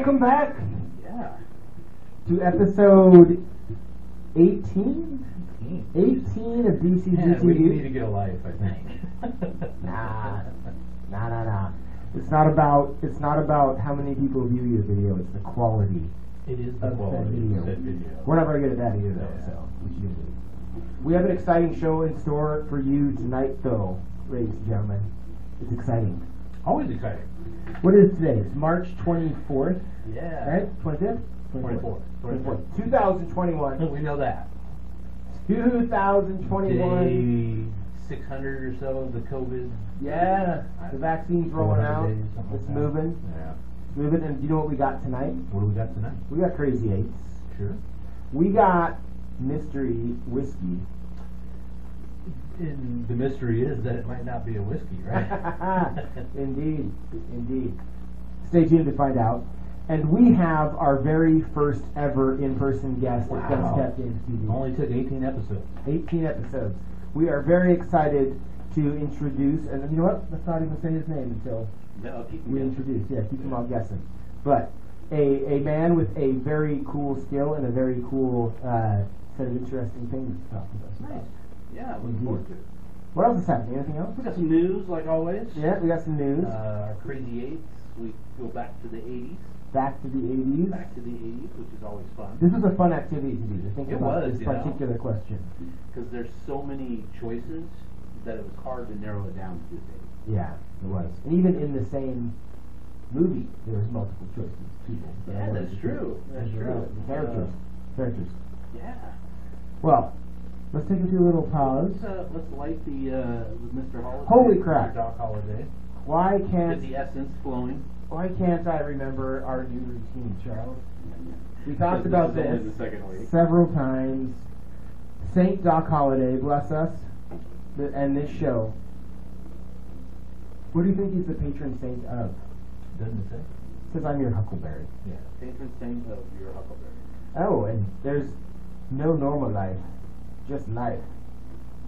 welcome back. Yeah. To episode 18? 18 of DCGTV. Yeah, we need to get a life, I think. Nah. It's not about how many people view your video, it's the quality. It is the quality of that video. We're not very good at that either, though, so we should do. We have an exciting show in store for you tonight, though, ladies and gentlemen. It's exciting. Always exciting. What is today? It's March 24th. Yeah. Right? 25th? 24th. 2021. We know that. 2021. Day 600 or so of the COVID. Yeah. The vaccine's rolling out. It's moving. Yeah. It's moving. And do you know what we got tonight? What do we got tonight? We got Crazy Eights. Sure. We got mystery whiskey. And the mystery is that it might not be a whiskey, right? Indeed. Stay tuned to find out. And we have our very first ever in-person guest at Untitled TV. Only took 18 episodes. 18 episodes. We are very excited to introduce, and you know what? Let's not even say his name until we introduce. Yeah, keep them all guessing. But a man with a very cool skill and a very cool set of interesting things to talk with us about. Nice. Yeah, looking forward to it. What else is happening? Anything else? We got some news, like always. Yeah, we got some news. Our Crazy Eights, we go back to the 80s. Back to the 80s. Back to the 80s, which is always fun. This was a fun activity to do, to think about was, this you know. particular question. Because there's so many choices that it was hard to narrow it down to the 80s. Yeah, it was. And even in the same movie, there was multiple choices. People. Yeah, that's true. That's true. The characters. Yeah. Well, let's take a little pause. Let's light the Mr. Holiday. Holy crap. Mr. Doc Holiday. Why Get can't the essence flowing. I remember our new routine, Charles? We talked about This is this only the second week. several times. Saint Doc Holiday, bless us, and this show. What do you think he's the patron saint of? Doesn't it say? Says I'm your huckleberry. Yeah. Patron saint of your Huckleberry. Oh, and there's no normal life, just life.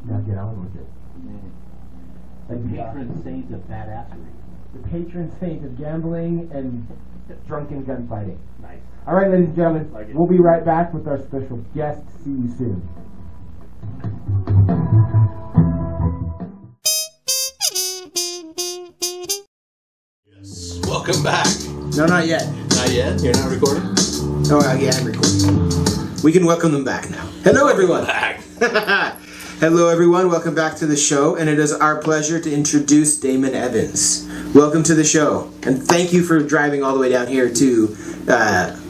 Now get on with it. The patron saint of badassery. The patron saint of gambling and drunken gunfighting. Nice. All right, ladies and gentlemen, Like it. we'll be right back with our special guest. See you soon. Yes. Welcome back. No, not yet. Not yet? You're not recording? Oh, yeah, I'm recording. We can welcome them back now. Hello, everyone. Back. Hello, everyone. Welcome back to the show, and it is our pleasure to introduce Damon Evans. Welcome to the show, and thank you for driving all the way down here to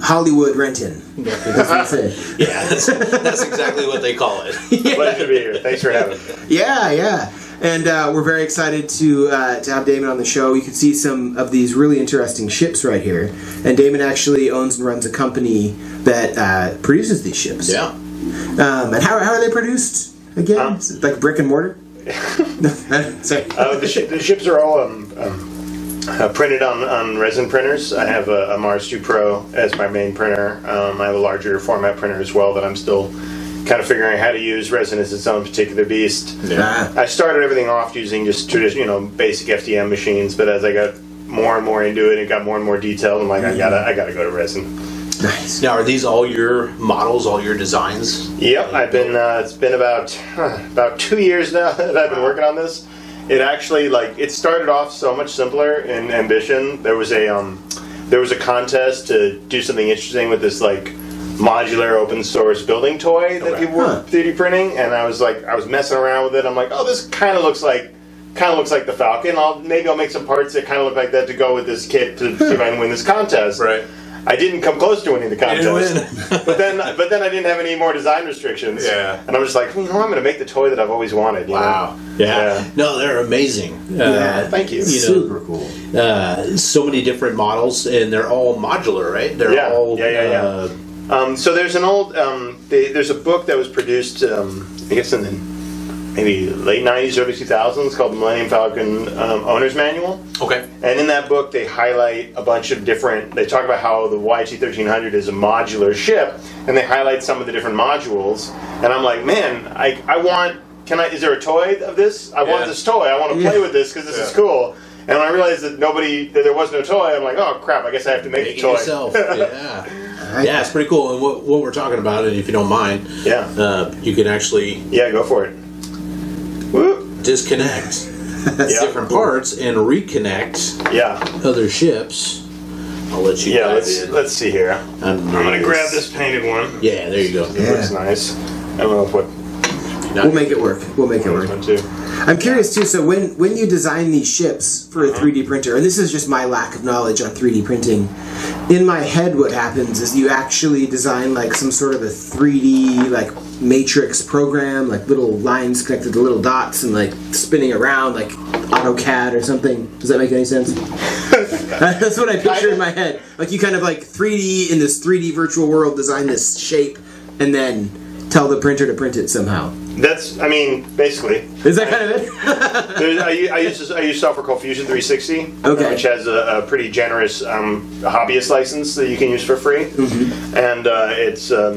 Hollywood Renton. That's what they say. Yeah, that's exactly what they call it. Pleasure to be here. Thanks for having me. Yeah. And we're very excited to have Damon on the show. You can see some of these really interesting ships right here. And Damon actually owns and runs a company that produces these ships. Yeah. And how are they produced again? Is it like brick and mortar? Sorry. The ships are all printed on resin printers. I have a Mars 2 Pro as my main printer. I have a larger format printer as well that I'm still kind of figuring out how to use. Resin is its own particular beast. Yeah. I started everything off using just traditional, basic FDM machines, but as I got more and more into it, it got more and more detailed. I'm like, I gotta go to resin. Nice. Now, are these all your models, all your designs? Yep, I've been. It's been about 2 years now that I've been working on this. It actually it started off so much simpler in ambition. There was a contest to do something interesting with this modular open source building toy that people were 3D printing, and I was messing around with it. I'm like, oh, this kind of looks like the Falcon. Maybe I'll make some parts that kind of look like that to go with this kit to see if I can win this contest. Right. I didn't come close to winning the contest, but then I didn't have any more design restrictions. Yeah. And I'm just like, I'm going to make the toy that I've always wanted. You Wow. know? Yeah. No, they're amazing. Yeah. Thank you. Super cool. So many different models, and they're all modular, right? They're all. So there's an old, there's a book that was produced, I guess in the maybe late 90s, early 2000s, called the Millennium Falcon Owner's Manual. Okay. And in that book, they highlight a bunch of different, they talk about how the YT-1300 is a modular ship, and they highlight some of the different modules. And I'm like, man, I want, is there a toy of this? I want this toy. I want to play with this because this is cool. And when I realized that there was no toy, I'm like, oh crap, I guess I have to make the toy. Yourself. Yeah, it's pretty cool. And what we're talking about, and if you don't mind, you can actually go for it. Whoop. Disconnect different parts and reconnect other ships. I'll let you let's see here. I'm going to grab this painted one. Yeah, there you go. It looks nice. I don't know what... We'll make it work. We'll make it work. I'm curious too. So when you design these ships for a 3D printer, and this is just my lack of knowledge on 3D printing, in my head, what happens is you actually design like some sort of a 3D like matrix program, like little lines connected to little dots and like spinning around like AutoCAD or something. Does that make any sense? That's what I picture in my head. Like you kind of like 3D in this 3D virtual world, design this shape, and then tell the printer to print it somehow. That's, I mean, basically. Is that kind of it? I use software called Fusion 360, which has a pretty generous hobbyist license that you can use for free. And it's, how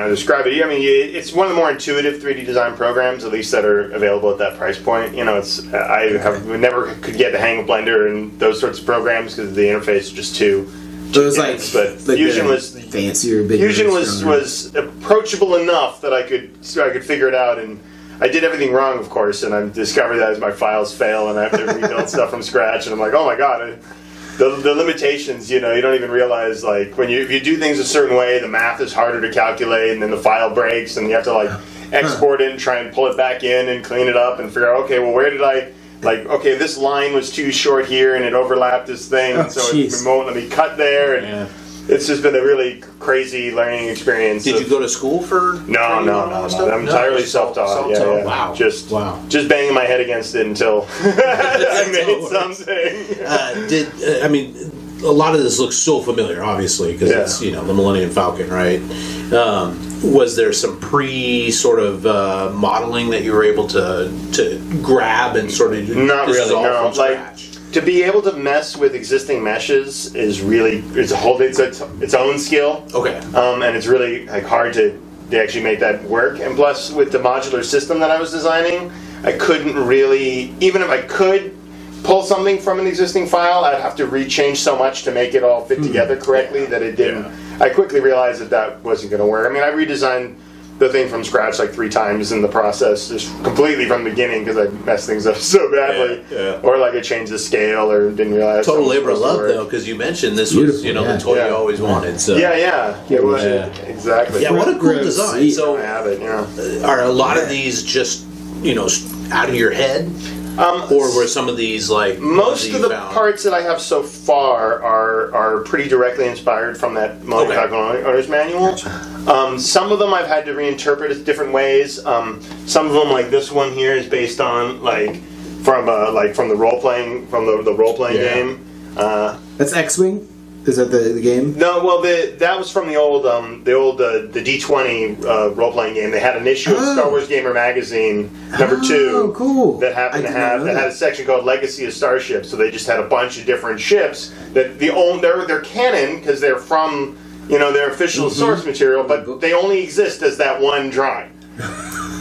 to describe it? I mean, it's one of the more intuitive 3D design programs, at least that are available at that price point. You know, I never could get the hang of Blender and those sorts of programs because the interface is just too. So it was but Fusion was fancier, bigger. Fusion was approachable enough that I could figure it out, and I did everything wrong, of course, and I discovered that as my files fail and I have to rebuild stuff from scratch, and I'm like, oh my god, the limitations, you know, you don't even realize, like, if you do things a certain way, the math is harder to calculate, and then the file breaks, and you have to, like, export it and try and pull it back in and clean it up and figure out, okay, well, where did I... Like, okay, this line was too short here and it overlapped this thing, and so it won't let me cut there. And it's just been a really crazy learning experience. Did you go to school for? No. I'm entirely self-taught. Wow. Just banging my head against it until I made something. I mean, a lot of this looks so familiar, obviously, because it's, you know, the Millennium Falcon, right? Was there some sort of modeling that you were able to grab and sort of not really, no. Like, to be able to mess with existing meshes is really its own skill. Okay. And it's really like hard to actually make that work. And plus, with the modular system that I was designing, I couldn't really, even if I could pull something from an existing file, I'd have to rechange so much to make it all fit together correctly that it didn't. I quickly realized that wasn't going to work. I mean, I redesigned the thing from scratch like 3 times in the process, just completely from the beginning because I messed things up so badly. Or like I changed the scale or didn't realize. Total labor of love, though, because you mentioned this was, you know, the toy you always wanted. So. It was exactly. Yeah, what a cool design. So, I have it. Are a lot of these just, you know, out of your head? Or were some of these like most of the parts that I have so far are pretty directly inspired from that Falcon owner's manual. Some of them I've had to reinterpret as different ways. Some of them, like this one here, is based on from the role playing game. That's X-Wing. Is that the game? No, well, that was from the old the D20 role playing game. They had an issue of Star Wars Gamer magazine #2. Oh, cool! That happened to have that had a section called Legacy of Starships. So they just had a bunch of different ships that they're canon because they're from their official source material, but they only exist as that one drawing.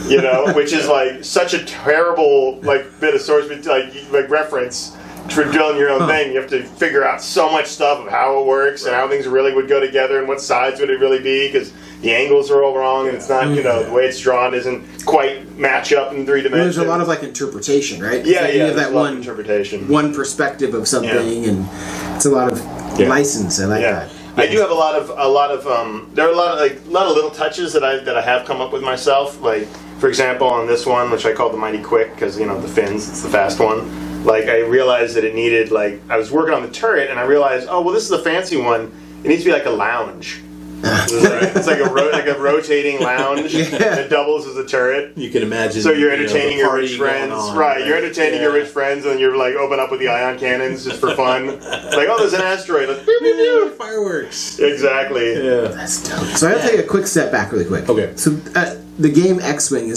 You know, which is like such a terrible bit of source like reference. For doing your own thing, you have to figure out so much stuff of how it works and how things really would go together and what sides would it really be because the angles are all wrong and it's not, the way it's drawn isn't quite match up in 3 dimensions. Well, there's a lot of interpretation, right? Yeah, you have that one interpretation, one perspective of something, and it's a lot of license. I like that. I do have a lot of there are a lot of little touches that I have come up with myself. Like for example, on this one, which I call the Mighty Quick because the fins, it's the fast one. I realized that it needed, I was working on the turret, and I realized, oh, well, this is the fancy one. It needs to be like a lounge. It's like a rotating lounge that doubles as a turret. You can imagine. So you're entertaining your rich friends. Right, you're entertaining your rich friends, and you're, open up with the ion cannons just for fun. It's like, oh, there's an asteroid. Pew, pew, pew. Fireworks. Exactly. Yeah. That's dope. So I'll take a quick step back really quick. Okay. So the game X-Wing,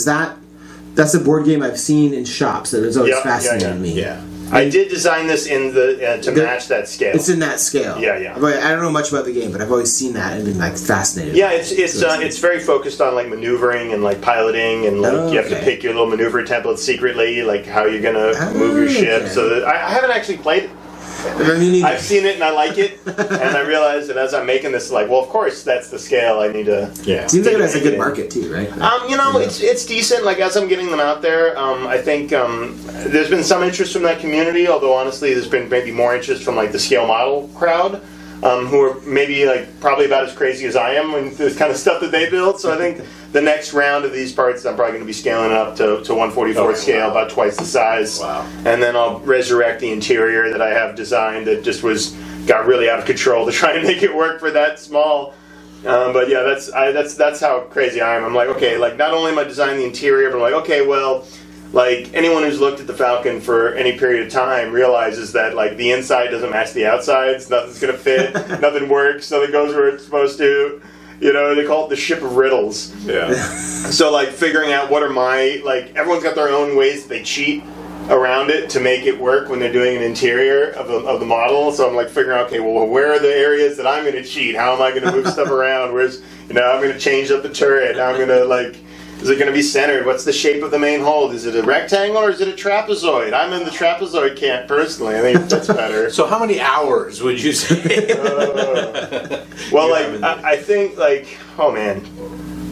that's a board game I've seen in shops that has always fascinated me. Yeah. I did design this in the to match that scale. It's in that scale. Yeah, yeah. I don't know much about the game, but I've always seen that and been like fascinated. Yeah, it's very focused on like maneuvering and like piloting, and like you have to pick your little maneuver template secretly, like how you're gonna move your ship. So that, I haven't actually played it. I've seen it and I like it, and I realized that as I'm making this, like, well, of course that's the scale I need to. Yeah, seems like it has a good market too, right? You know, it's decent. Like as I'm getting them out there, I think there's been some interest from that community. Although honestly, there's been maybe more interest from like the scale model crowd, who are maybe like probably about as crazy as I am with this kind of stuff that they build. So I think the next round of these parts, I'm probably going to be scaling up to 1/44 scale, about twice the size. Wow. And then I'll resurrect the interior that I have designed that just got really out of control to try and make it work for that small. But yeah, that's how crazy I am. I'm like, okay, like not only am I designing the interior, but I'm like, okay, well, like anyone who's looked at the Falcon for any period of time realizes that like the inside doesn't match the outsides. Nothing's gonna fit. Nothing works. Nothing goes where it's supposed to. You know, they call it the ship of riddles. Yeah. So like figuring out what are my, like everyone's got their own ways that they cheat around it to make it work when they're doing an interior of the model. So I'm like figuring out, okay, well, where are the areas that I'm going to cheat? How am I going to move stuff around? Where's, you know, I'm going to change up the turret. I'm going to like, is it going to be centered? What's the shape of the main hold? Is it a rectangle or is it a trapezoid? I'm in the trapezoid camp personally. I think that's better. So how many hours would you say? Well, like I think like, oh man,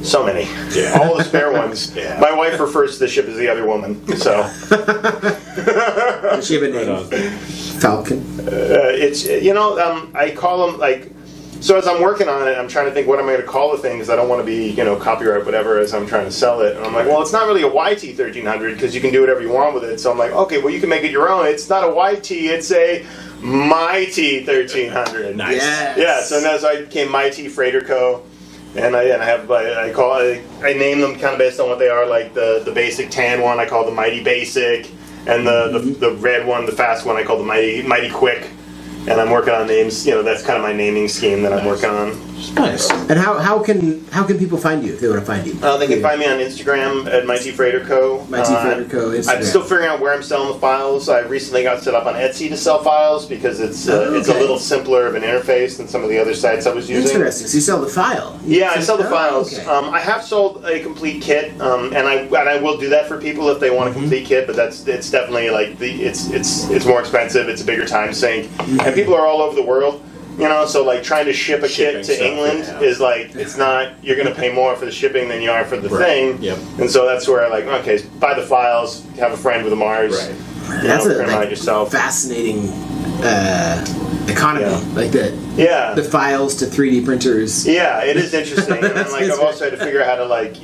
so many. Yeah. All the spare ones. Yeah. My wife refers to the ship as the other woman. So. Does she have a name? Falcon. It's I call them like. So as I'm working on it, I'm trying to think what I'm going to call the thing because I don't want to be, you know, copyright whatever as I'm trying to sell it. And I'm like, well, it's not really a YT 1300 because you can do whatever you want with it. So I'm like, okay, well, you can make it your own. It's not a YT, it's a Mighty 1300. Nice. Yes. Yeah. So now I became Mighty Freighter Co. And I name them kind of based on what they are. Like the basic tan one, I call the Mighty Basic, and the red one, the fast one, I call the Mighty Quick. And I'm working on names. You know, that's kind of my naming scheme that I'm working on. Nice. And how can people find you if they want to find you? They can find me on Instagram at Mighty Freighter Co. Mighty Freighter Co. Instagram. I'm still figuring out where I'm selling the files. I recently got set up on Etsy to sell files because it's a little simpler of an interface than some of the other sites I was using. Interesting. So you sell the file? Yeah, I sell the files. Okay. I have sold a complete kit, and I will do that for people if they want a complete kit. But it's definitely like it's more expensive. It's a bigger time sink, and people are all over the world. You know, so like trying to ship a kit to England is like, it's not, you're going to pay more for the shipping than you are for the thing. Yep. And so that's where like, okay, buy the files, have a friend with a Mars. Right. That's a fascinating economy, like that. Yeah. The files to 3D printers. Yeah, it is interesting. And then like I've also had to figure out how to like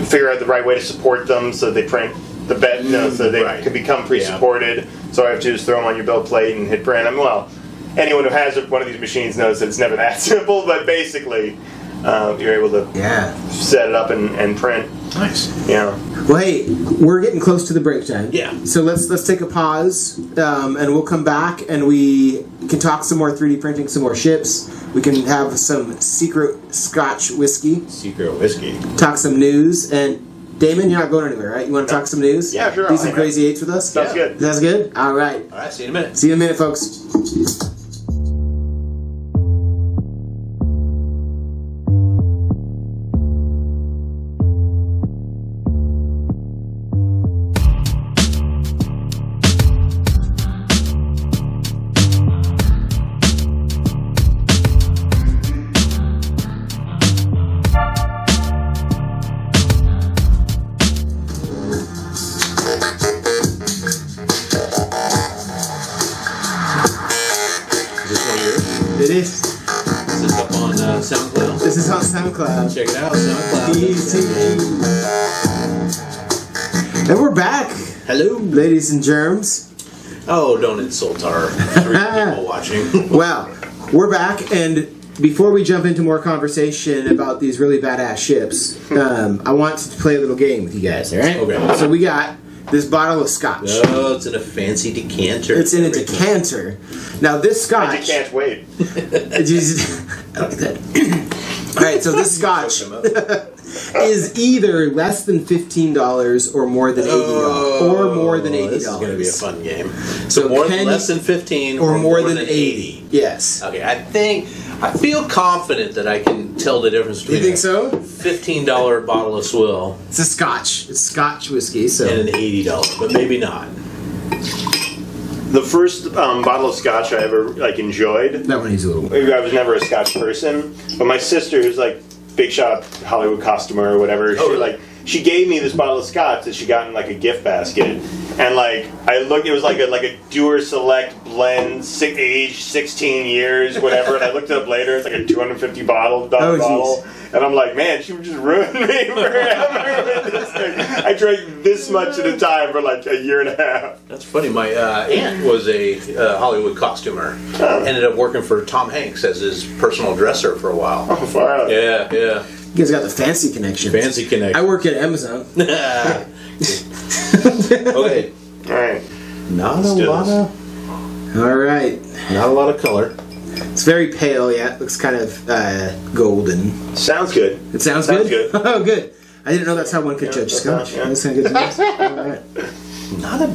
figure out the right way to support them so they print the bed, you know, so they can become pre-supported. Yeah. So I have to just throw them on your build plate and hit print. I mean, well, anyone who has one of these machines knows that it's never that simple, but basically you're able to set it up and print. Nice. Yeah. Well, hey, we're getting close to the break time. Yeah. So let's take a pause, and we'll come back and we can talk some more 3D printing, some more ships. We can have some secret Scotch whiskey. Secret whiskey. Talk some news. And Damon, you're not going anywhere, right? You want to talk some news? Yeah, sure. Do some crazy eights with us? Sounds good. Sounds good? All right. All right, see you in a minute. See you in a minute, folks. It is. Is this up on SoundCloud? This is on SoundCloud. Check it out, SoundCloud. DCGTV. And we're back. Hello. Ladies and germs. Oh, don't insult our 3 people watching. Well, we're back, and before we jump into more conversation about these really badass ships, I want to play a little game with you guys, all right? Okay. So we got this bottle of scotch. Oh, it's in a fancy decanter. It's in a decanter. Now this scotch... I just can't wait. I like that. All right, so this scotch... is either less than $15 or more than $80 or more than $80. This is going to be a fun game. So more less than 15 or more than 80. Yes. Okay, I feel confident that I can tell the difference between you think so? $15 bottle of swill. It's a Scotch. It's Scotch whiskey, so and an $80, but maybe not. The first bottle of Scotch I ever enjoyed. That one needs a little. I was never a Scotch person, but my sister, who's big shot Hollywood costumer or whatever, she gave me this bottle of Scotch that she got in a gift basket, and I looked, it was like a Dewar Select blend, age 16 years, whatever, and I looked it up later. It's like a $250 bottle, and I'm like, man, she just ruined me forever with this thing. I drank this much at a time for a year and a half. That's funny. My aunt was a Hollywood costumer. Ended up working for Tom Hanks as his personal dresser for a while. Oh, far out. Yeah. You guys got the fancy connections. I work at Amazon. Okay. All right. Not a lot of. All right. Not a lot of color. It's very pale. Yeah, it looks kind of golden. Sounds good. It sounds good. Oh, good. I didn't know that's how one could judge Scotch. That's kind of good. All right.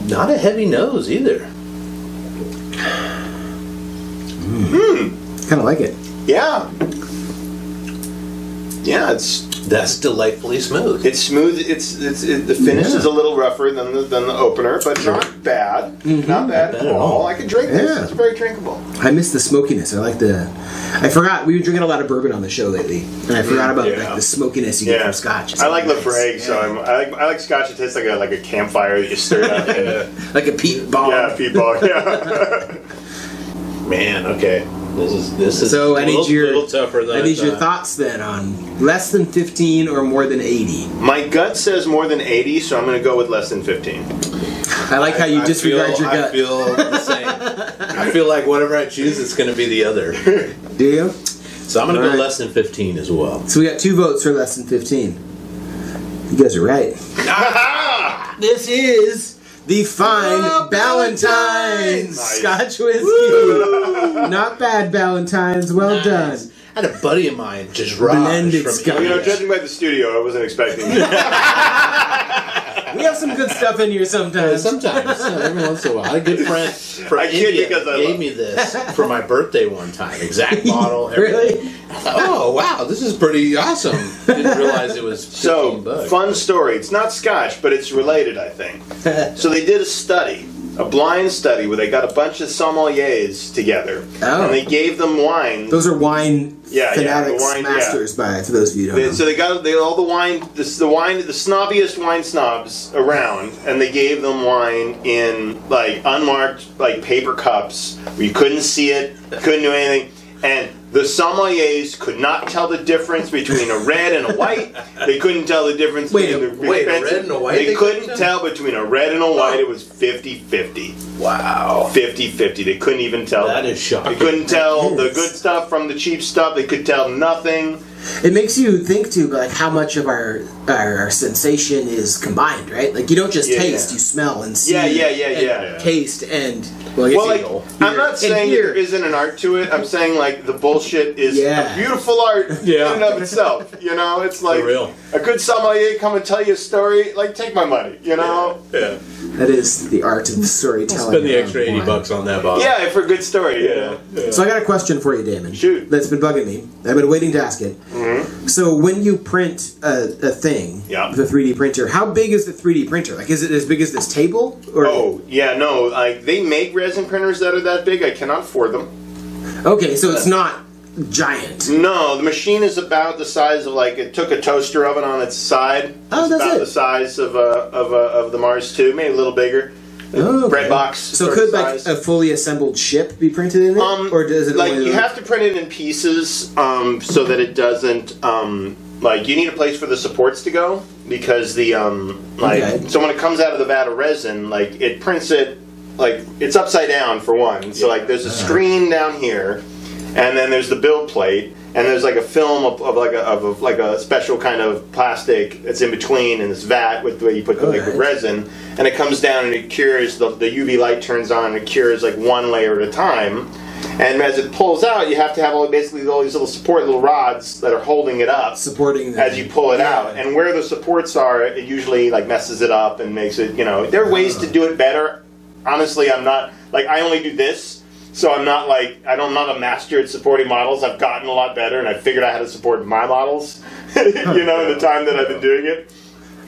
Not a heavy nose either. Kind of like it. Yeah. Yeah, that's delightfully smooth. It's smooth. The finish is a little rougher than the opener, but not bad. Not bad at all. I can drink this. It's very drinkable. I miss the smokiness. I forgot. We've been drinking a lot of bourbon on the show lately, and I forgot about the smokiness you get from Scotch. I like Lafroig, so I like Scotch. It tastes like a campfire that you stir it up. Like a peat bog. Yeah, peat bog. Yeah. Man, okay. This is so little tougher than I need your thoughts then on less than 15 or more than 80. My gut says more than 80, so I'm going to go with less than 15. I like how you disregard your gut. I feel the same. I feel like whatever I choose, it's going to be the other. Do you? So I'm going to go less than 15 as well. So we got 2 votes for less than 15. You guys are right. This is the fine Ballantines Scotch whiskey. Not bad, Ballantines. Well done. I had a buddy of mine just blended Scotch. Judging by the studio, I wasn't expecting. We have some good stuff in here sometimes. Sometimes, every once in a while. A good friend from India gave me this for my birthday one time. Exact bottle. Really? I thought, oh wow, this is pretty awesome. Didn't realize it was $15. Fun story. It's not Scotch, but it's related, I think. So they did a study. A blind study where they got a bunch of sommeliers together, and they gave them wine. Those are wine fanatics, masters, for those of you who don't know. So they got all the wine, the snobbiest wine snobs around, and they gave them wine in unmarked paper cups where you couldn't see it, couldn't do anything, and the sommeliers could not tell the difference between a red and a white. They couldn't tell the difference between a red and a white? They couldn't tell between a red and a white. It was 50-50. Wow. 50-50. They couldn't even tell. That is shocking. They couldn't tell the good stuff from the cheap stuff. They could tell nothing. It makes you think too, how much of our sensation is combined, right? You don't just taste, you smell and see. Yeah. Taste and I'm not saying there isn't an art to it. I'm saying the bullshit is a beautiful art in and of itself. It's like a good sommelier come and tell you a story. Take my money. Yeah. That is the art of storytelling. Spend the extra $80 on that bottle. Yeah, for a good story. Yeah. So I got a question for you, Damon. Shoot. That's been bugging me. I've been waiting to ask it. Mm-hmm. So when you print a thing with a 3D printer, how big is the 3D printer? Is it as big as this table? Or? They make resin printers that are that big. I cannot afford them. Okay, so it's not giant. No, the machine is about the size of it took a toaster oven on its side. Oh, that's about the size of the Mars 2, maybe a little bigger. Bread box. So could a fully assembled ship be printed in it, or does it? You have to print it in pieces so that it doesn't. You need a place for the supports to go because the so when it comes out of the vat of resin, it prints it it's upside down for one. So there's a screen down here, and then there's the build plate. And there's a film of a special kind of plastic that's in between in this vat with the way you put the liquid resin, and it comes down and it cures. The UV light turns on and it cures one layer at a time, And as it pulls out, you have to have basically all these little support little rods that are holding it up, supporting as you pull it out. And where the supports are, it usually like messes it up and makes it. There are ways to do it better. Honestly, I'm not like I only do this, so I'm not not a master at supporting models. I've gotten a lot better, and I've figured out how to support my models. In the time that I've been doing it.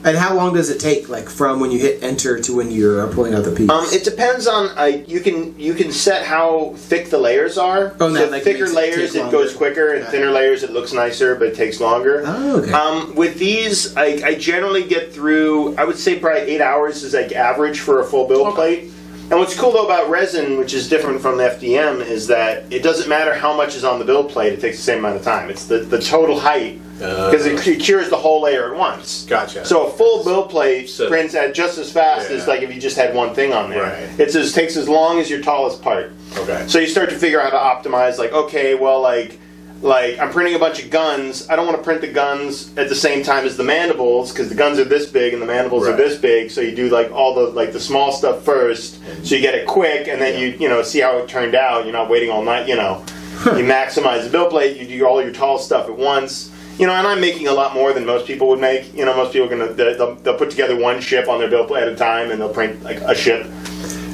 And how long does it take, like from when you hit enter to when you're pulling out the piece? It depends on you can set how thick the layers are. Oh, so like thicker layers it goes quicker, and thinner layers it looks nicer, but it takes longer. Oh, okay. With these, I generally get through. I would say probably 8 hours is like average for a full build plate. And what's cool though about resin, which is different from the FDM, is that it doesn't matter how much is on the build plate; it takes the same amount of time. It's the total height. Because it cures the whole layer at once. Gotcha. So a full build plate prints at just as fast as like if you just had one thing on there. Right. It takes as long as your tallest part. Okay. So you start to figure out how to optimize. Like, okay, well, like I'm printing a bunch of guns. I don't want to print the guns at the same time as the mandibles because the guns are this big and the mandibles are this big. So you do like all the small stuff first, so you get it quick, and then you see how it turned out. You're not waiting all night. You maximize the build plate. You do all your tall stuff at once. And I'm making a lot more than most people would make. Most people are they'll put together one ship on their build plate at a time, and they'll print like a ship.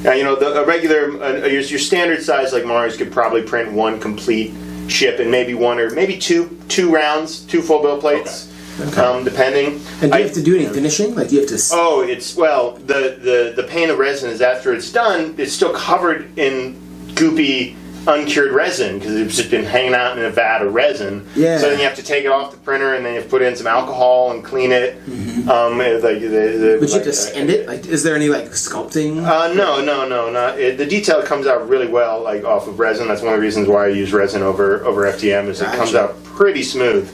A regular your standard size like Mars could probably print one complete ship in maybe one or maybe two rounds, two full build plates, depending. And do you have to do any finishing? Like, do you have to? Oh, the paint of resin is after it's done, it's still covered in goopy, uncured resin because it's just been hanging out in a vat of resin. Yeah. So then you have to take it off the printer and then you have to put in some alcohol and clean it. Mm-hmm. But you have to sand it? Like, is there any like sculpting? No. Not the detail comes out really well like off of resin. That's one of the reasons why I use resin over FDM is it comes out pretty smooth.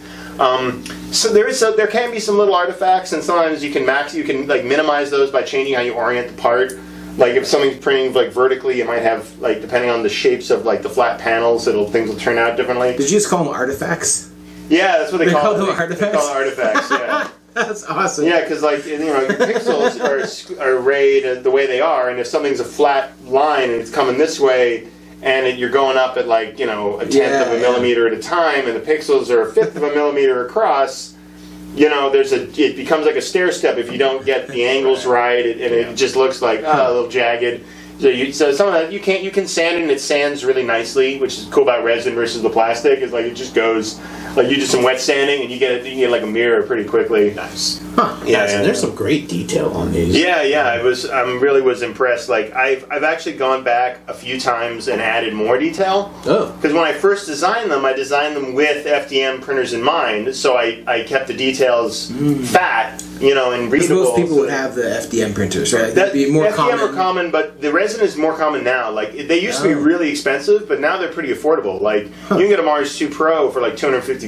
So there can be some little artifacts, and sometimes you can like minimize those by changing how you orient the part. Like if something's printing like vertically, you might have like depending on the shapes of like the flat panels, things will turn out differently. Did you just call them artifacts? Yeah, that's what they call them. Artifacts. They call them artifacts. Yeah. That's awesome. Yeah, because like your pixels are arrayed the way they are, and if something's a flat line and it's coming this way, and you're going up at like a tenth of a millimeter at a time, and the pixels are a fifth of a millimeter across. It becomes like a stair step if you don't get the angles right, and it just looks like a little jagged. So some of that you can sand it, and it sands really nicely, which is cool about resin versus the plastic. Is like it just goes like you do some wet sanding, and you get like a mirror pretty quickly. Nice. Huh. Yeah, and there's some great detail on these. Yeah. I really was impressed. Like I've actually gone back a few times and added more detail. Oh. Because when I first designed them, I designed them with FDM printers in mind. So I kept the details fat, and readable. Most people would have the FDM printers, right? That'd be more FDM common. are common, but the resin is more common now. Like they used to be really expensive, but now they're pretty affordable. Like you can get a Mars 2 Pro for like $250.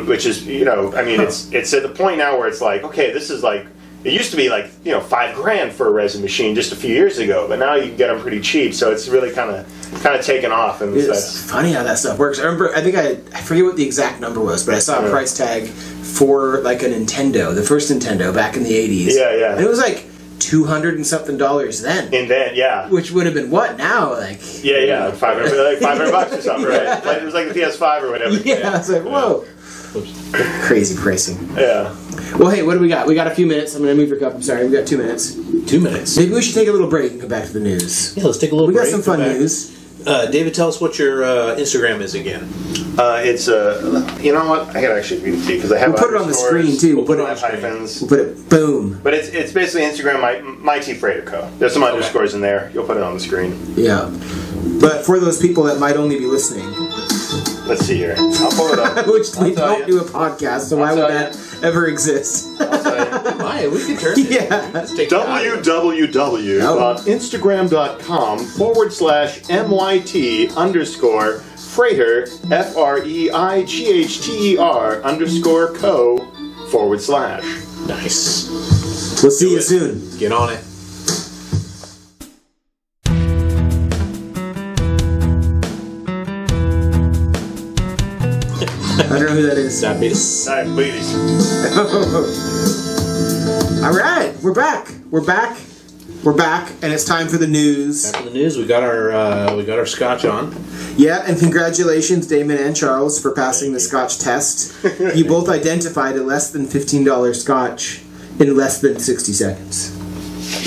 Which is, it's at the point now where it's like, okay, this is like, it used to be like, $5,000 for a resin machine just a few years ago, but now you can get them pretty cheap, so it's really kind of taken off. And it's funny how that stuff works. I remember, I forget what the exact number was, but I saw a price tag for like a Nintendo, the first Nintendo back in the 80s. Yeah. And it was like $200 and something then. And then, yeah. Which would have been what now? Like Yeah, $500 or something, right? Like, it was like the PS5 or whatever. Yeah, it's like, whoa. Crazy pricing. Yeah. Well, hey, what do we got? We got a few minutes. I'm going to move your cup. I'm sorry. We got 2 minutes. 2 minutes. Maybe we should take a little break and come back to the news. Yeah, let's take a little break. We got some fun news. David, tell us what your Instagram is again. It's you know what? I gotta actually read it to you because I have. We'll put it on the screen too. We'll put it on hyphens. We'll put it boom. But it's basically Instagram my T Freighter Co. There's some underscores in there. You'll put it on the screen. Yeah. But for those people that might only be listening, let's see here. I'll pull it up. Which we don't do a podcast, so why would that ever exist? I'll tell you. Why? We can turn it. Yeah. www.instagram.com/MYT_Freighter FREIGHTER_co/. Nice. We'll see you soon. Get on it. I don't know who that is. Diabetes. Diabetes. All right, we're back. We're back. We're back, and it's time for the news. After the news, we got our scotch on. Yeah, and congratulations, Damon and Charles, for passing the scotch test. You both identified a less than $15 scotch in less than 60 seconds.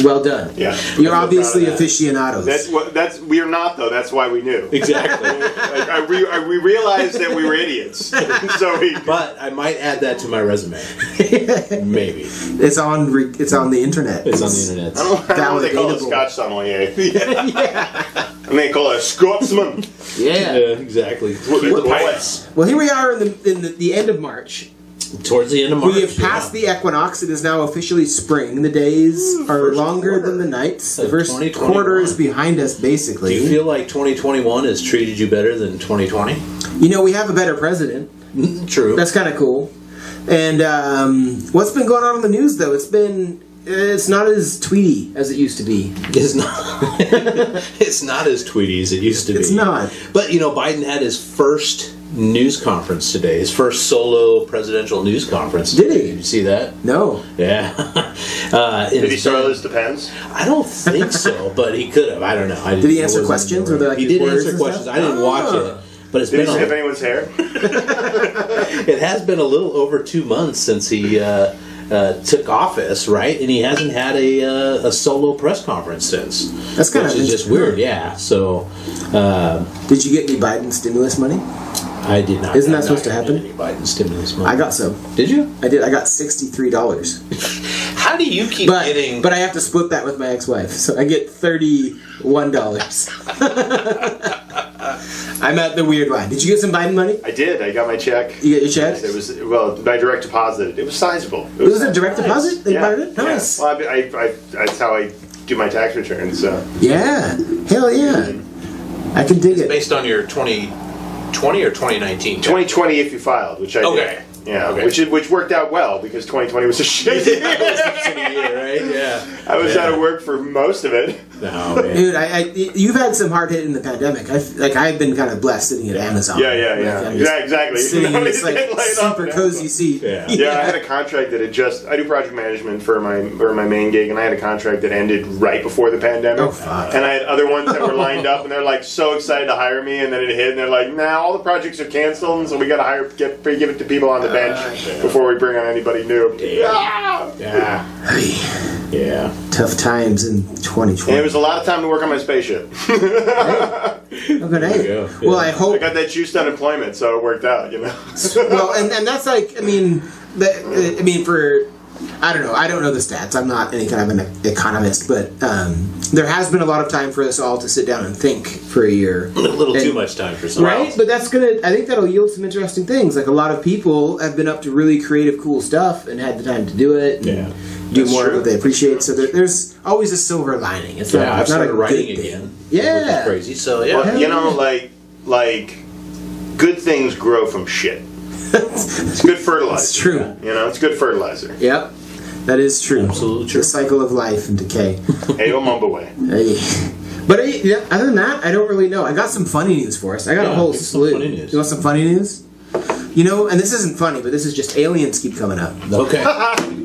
Well done. Yeah, you're obviously aficionados. That's we are not though. That's why we knew. Exactly. We realized that we were idiots. But I might add that to my resume. Maybe it's on the internet. It's on the internet. I don't know what they call a Scotch sommelier. Yeah. And they call it a Scotsman. Yeah. Exactly. Well, here we are in the end of March. Towards the end of March. We have passed the equinox. It is now officially spring. The days are longer than the nights. The first quarter is behind us, basically. Do you feel like 2021 has treated you better than 2020? You know, we have a better president. True. That's kind of cool. And what's been going on in the news, though? It's not as tweety as it used to be. It's not. It's not as tweety as it used to be. It's not. But, you know, Biden had his first news conference today. His first solo presidential news conference. Did he? Did you see that? No. Yeah. Did he start this Depends? I don't think so, but he could have. I don't know. Did he answer questions? Or he did answer questions. I didn't watch it. But it's Did been he sniff anyone's hair? It has been a little over 2 months since he took office, right? And he hasn't had a solo press conference since. That's kind of just weird, yeah. So, did you get any Biden stimulus money? I did not. Isn't that supposed to happen? Any Biden stimulus money? I got some. Did you? I did. I got $63. How do you keep getting? But I have to split that with my ex-wife, so I get $31. I'm at the weird line. Did you get some Biden money? I did. I got my check. You get your check? It was my direct deposit. It was sizable. It was a direct deposit? They bought it? Nice. Yeah. Well, that's how I do my tax returns. So. Yeah. Hell yeah. I can dig it. Based on your 2020 or 2019? 2020 if you filed, which I did. Yeah, okay. Which worked out well because 2020 was a shitty year. Right? Yeah. I was out of work for most of it. No, man. Dude, you've had some hard hit in the pandemic. I've been kind of blessed sitting at Amazon. Yeah. Exactly. Sitting in this super cozy seat. Yeah. I had a contract that I do project management for my main gig, and I had a contract that ended right before the pandemic. Oh fuck. And I had other ones that were lined up, and they're like so excited to hire me, and then it hit, and they're like, "Nah, all the projects are canceled, and so we got to give it to people on the bench before we bring on anybody new." Yeah. Tough times in 2020. And it was a lot of time to work on my spaceship. Okay, Yeah. Well, I hope I got that juiced unemployment, so it worked out, you know. well, and that's like, for, I don't know. I don't know the stats. I'm not any kind of an economist, but there has been a lot of time for us all to sit down and think for a year. A little too much time for some. Right? But I think that'll yield some interesting things. Like a lot of people have been up to really creative, cool stuff and had the time to do it. And do more of what they appreciate. So there's always a silver lining. It's not, I've started not a writing good again. Thing. Yeah. Which is crazy. So, yeah. Well, you know, like, good things grow from shit. It's good fertilizer. It's true. You know, it's good fertilizer. Yep. That is true. Absolutely true. The cycle of life and decay. Hey, mumble away. Hey. But other than that, I don't really know. I got some funny news for us. I got a whole slew. Funny news. You want some funny news? You know, and this isn't funny, but this is just aliens keep coming up. Okay.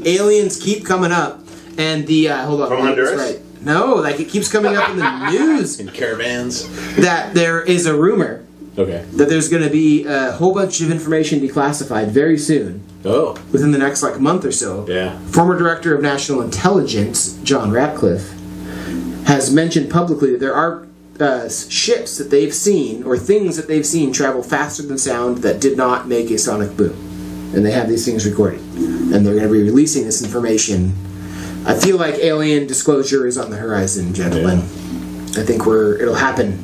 Aliens keep coming up. And hold on. From Honduras? Right. No, like it keeps coming up in the news. In caravans. That there is a rumor. Okay. That there's going to be a whole bunch of information declassified very soon. Oh. Within the next month or so. Yeah. Former Director of National Intelligence, John Ratcliffe, has mentioned publicly that there are ships that they've seen, or things that they've seen, travel faster than sound that did not make a sonic boom. And they have these things recorded. And they're going to be releasing this information. I feel like alien disclosure is on the horizon, gentlemen. Yeah. I think it'll happen.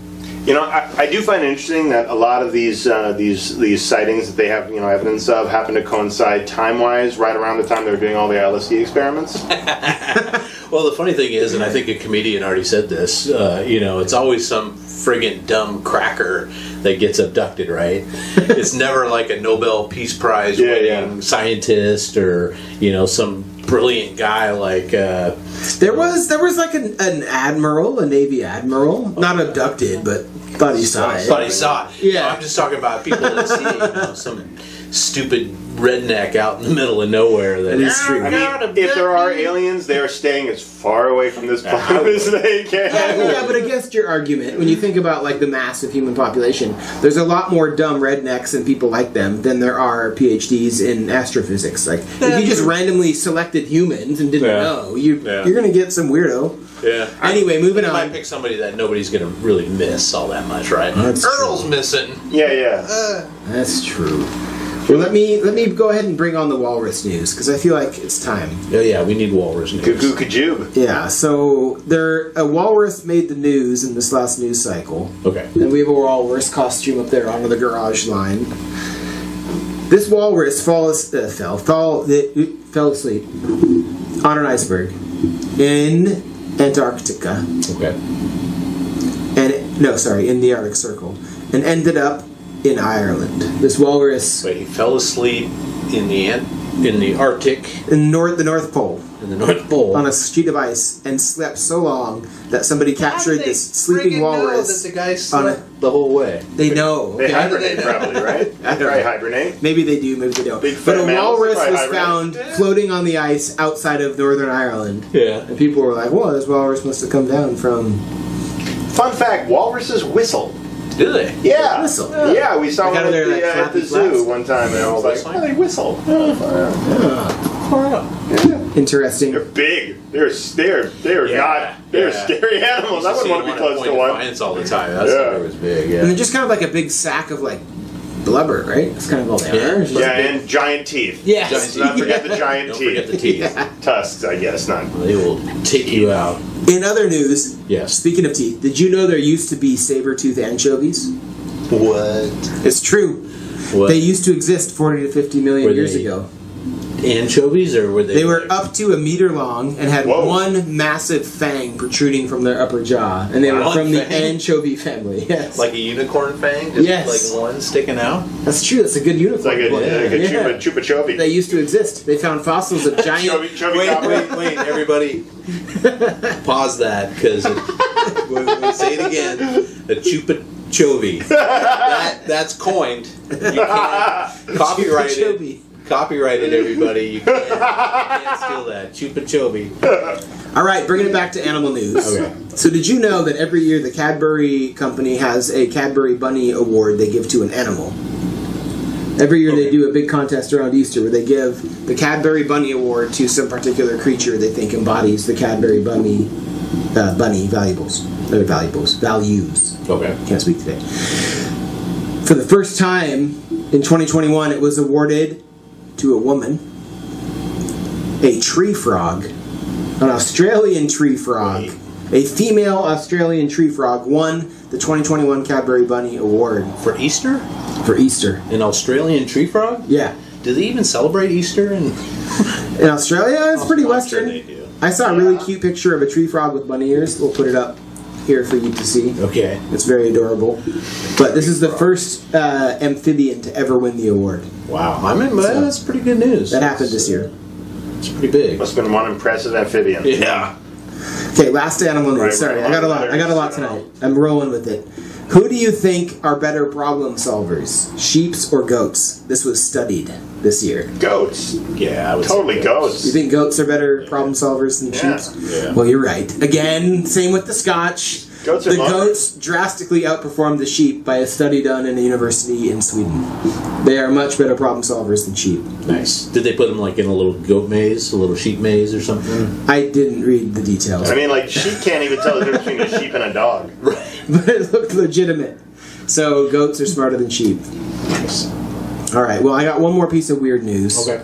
You know, I do find it interesting that a lot of these sightings that they have, evidence of happen to coincide time-wise right around the time they were doing all the LSD experiments. Well, the funny thing is, and I think a comedian already said this, it's always some friggin' dumb cracker that gets abducted, right? It's never like a Nobel Peace Prize winning scientist or, some brilliant guy like there was like an admiral, a Navy admiral, not abducted, but thought he saw it. Thought he saw it. Yeah. I'm just talking about people that see some stupid redneck out in the middle of nowhere. That is true. I mean, if there are aliens, they are staying as far away from this planet as they can. Yeah, but against your argument, when you think about like the mass of human population, there's a lot more dumb rednecks and people like them than there are PhDs in astrophysics. Like, if you just randomly selected humans and didn't know, you're going to get some weirdo. Yeah. Anyway, moving on. You might pick somebody that nobody's going to really miss all that much, right? Earl's missing. Yeah. That's true. Well, let me go ahead and bring on the walrus news, because I feel like it's time. Oh yeah, we need walrus news. Cuckoo Kajube. Yeah, so a walrus made the news in this last news cycle. Okay. And we have a walrus costume up there onto the garage line. This walrus fell asleep on an iceberg in Antarctica. Okay. In the Arctic Circle, and ended up in Ireland. This walrus. Wait, he fell asleep in the Arctic. In the North Pole. In the North Pole. On a sheet of ice, and slept so long that somebody captured this sleeping walrus. Know that the guy slept the whole way? They know. They hibernate probably, right? They probably hibernate. Maybe they do, maybe they don't. But a walrus was found floating on the ice outside of Northern Ireland. Yeah. And people were like, well, this walrus must have come down from... Fun fact, walruses whistle. Do they? Yeah. Whistle. Yeah, we saw one at the zoo one time, and I was like, oh, they whistle. Interesting. They're big. They're scary animals. I wouldn't want to be close to one. All the time. That sucker was big. Yeah. And they're just kind of like a big sack of like blubber, right? That's kind of all they are. Yeah, and giant teeth. Yes. Let's not forget the giant teeth. Don't forget the teeth. Tusks, I guess. They will take you out. In other news, speaking of teeth, did you know there used to be Saber-Tooth anchovies? What? It's true. What? They used to exist 40 to 50 million years ago. Anchovies, or were they? They were up to a meter long and had one massive fang protruding from their upper jaw, and they were from the anchovy family. Yes, like a unicorn fang. Just like one sticking out. That's true. That's a good unicorn. It's like a chupa chovy. They used to exist. They found fossils of giant. Wait, everybody, pause that because we say it again. A chupa chovy. That's coined. You can't copyright it. Copyrighted, everybody. You can't steal that. Chupa chovy. All right, bringing it back to animal news. Okay. So did you know that every year the Cadbury company has a Cadbury Bunny Award they give to an animal? Every year they do a big contest around Easter where they give the Cadbury Bunny Award to some particular creature they think embodies the Cadbury Bunny values. Okay. Can't speak today. For the first time in 2021, it was awarded to a woman, a tree frog, an Australian tree frog, a female Australian tree frog won the 2021 Cadbury Bunny Award. For Easter? For Easter. An Australian tree frog? Yeah. Do they even celebrate Easter in Australia? It's pretty Western. They do. I saw a really cute picture of a tree frog with bunny ears. We'll put it up here for you to see. Okay. It's very adorable. But this is the first amphibian to ever win the award. Wow. That's pretty good news. That happened this year. It's pretty big. Must have been one impressive amphibian. Yeah. Okay, last animal news. Sorry, I got a lot tonight. I'm rolling with it. Who do you think are better problem solvers, sheeps or goats? This was studied this year. Goats. Yeah, I would totally say goats. You think goats are better problem solvers than sheeps? Yeah. Well, you're right. Again, same with the Scotch. The goats drastically outperformed the sheep by a study done in a university in Sweden. They are much better problem solvers than sheep. Nice. Did they put them like in a little goat maze, a little sheep maze or something? I didn't read the details. I mean, like, sheep can't even tell the difference between a sheep and a dog. Right. But it looked legitimate. So goats are smarter than sheep. Nice. All right. Well, I got one more piece of weird news. Okay.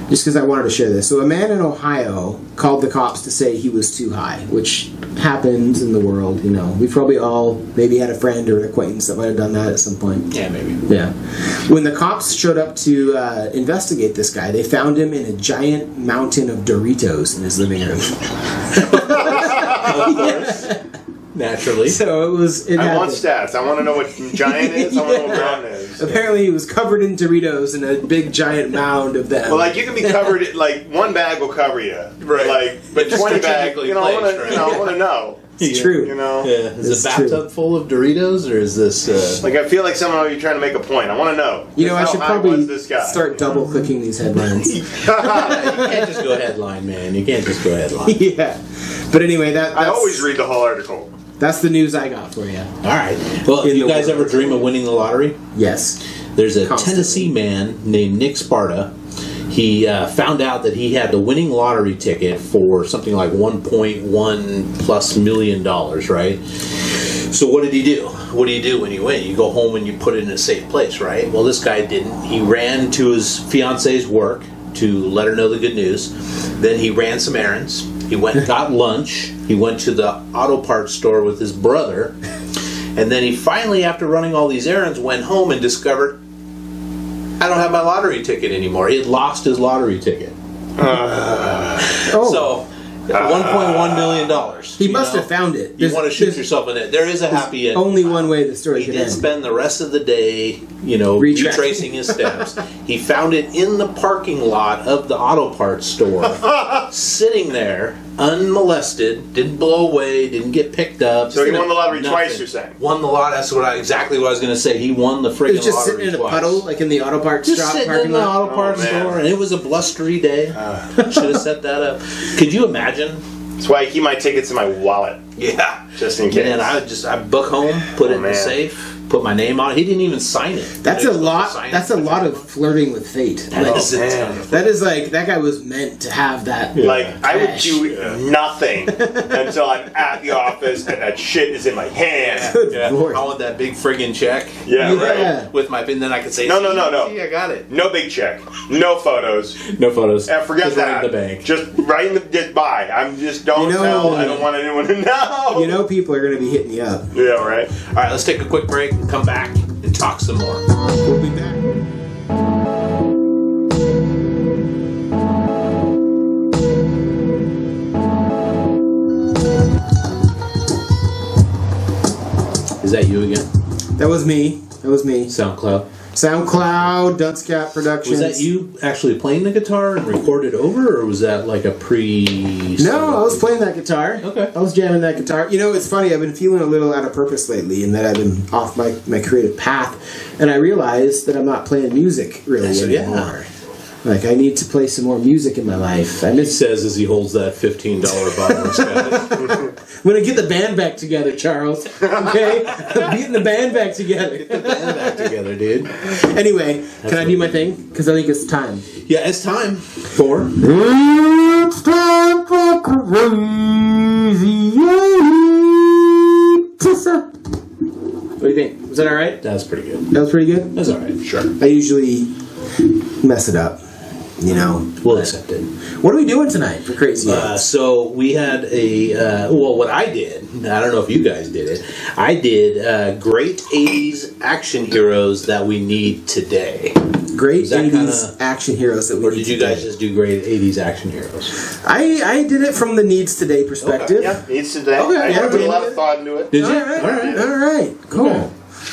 Just because I wanted to share this. So a man in Ohio called the cops to say he was too high, which happens in the world, you know. We've probably all maybe had a friend or an acquaintance that might have done that at some point. Yeah, maybe. Yeah. When the cops showed up to investigate this guy, they found him in a giant mountain of Doritos in his living room. Of course. Naturally. So it was... I want stats. I want to know what giant is. I want to know what mountain is. Apparently he was covered in Doritos and a big giant mound of them. Well, like, you can be covered, like, one bag will cover you. Right. Like, but 20 bags, you know, I want to know. It's true. You know? Yeah. Is It's it bathtub true. full of Doritos, or is this? Like, I feel like somehow you're trying to make a point. I want to know. You know, I How should high probably was this guy? start double clicking these headlines. You can't just go headline, man. You can't just go headline. Yeah. But anyway, that's I always read the whole article. that's the news I got for you. All right. Well, In you the guys world. ever dream of winning the lottery? Yes. There's a Constantly. Tennessee man named Nick Sparta. He found out that he had the winning lottery ticket for something like $1.1+ million, right? So what did he do? What do you do when you win? You go home and you put it in a safe place, right? Well, this guy didn't. He ran to his fiance's work to let her know the good news. Then he ran some errands. He went and got lunch. He went to the auto parts store with his brother. And then he finally, after running all these errands, went home and discovered, I don't have my lottery ticket anymore. He had lost his lottery ticket. So, $1.1 million. He must have found it. You want to shoot yourself in it. There is a happy end. Only one way the story He can did end. spend the rest of the day, retracing his steps. He found it in the parking lot of the auto parts store, sitting there, unmolested, didn't blow away, didn't get picked up. So he won the lottery Nothing. twice, you're saying? Won the lot. That's exactly what I was going to say. He won the It friggin' was just lottery sitting in a twice. puddle, like in the auto parts Just shop sitting parking in the lot. auto parts man. store, and it was a blustery day. Should have set that up. Could you imagine? That's why I keep my tickets in my wallet, Yeah. just in case. And I book home, put it in the man. safe, put my name on it. He didn't even sign it. That's He a was supposed to lot. sign That's it. a lot of flirting with fate. That Like, is a man. ton of- that is like that guy was meant to have that. Like, I would Cash. do nothing until I'm at the office and that shit is in my hand. Good Yeah. lord. I want that big friggin' check. Yeah, Yeah. right. With my pin, then I can say, No. See, I got it. No big check. No photos. No photos. Forget Just that. right in the bank. Just right in the just buy. I'm just don't You know, tell. I don't want anyone to know. You know, people are going to be hitting you up. Yeah, right. All right, let's take a quick break and come back and talk some more. We'll be back. Is that you again? That was me. That was me. SoundCloud. SoundCloud, Duncecat Productions. Was that you actually playing the guitar and recorded over, or was that like a pre? No, I was playing that guitar. Okay. I was jamming that guitar. You know, it's funny. I've been feeling a little out of purpose lately, in that I've been off my creative path, and I realized that I'm not playing music really anymore. Yeah. Like, I need to play some more music in my life. I He miss. says as he holds that $15 bottle of Scotch. I'm gonna get the band back together, Charles. Okay, I'm getting the band back together. Get the band back together, dude. Anyway, can I do my thing? Because I think it's time. Yeah, it's time for. It's time for Crazy Tessa. What do you think? Was that all right? That's pretty good. That was pretty good. That's all right. Sure. I usually mess it up, you know. We'll accept it. What are we doing tonight for Crazy Eggs? So we had what I did, I don't know if you guys did it, I did great 80s action heroes that we need today. Great is that 80s action heroes that we Or need did you today. guys just do great 80s action heroes? I did it from the needs today perspective. Yeah, needs today. Okay, I yeah, put a yeah. lot of thought into it. Did you? All right, All right. all right, cool. Okay.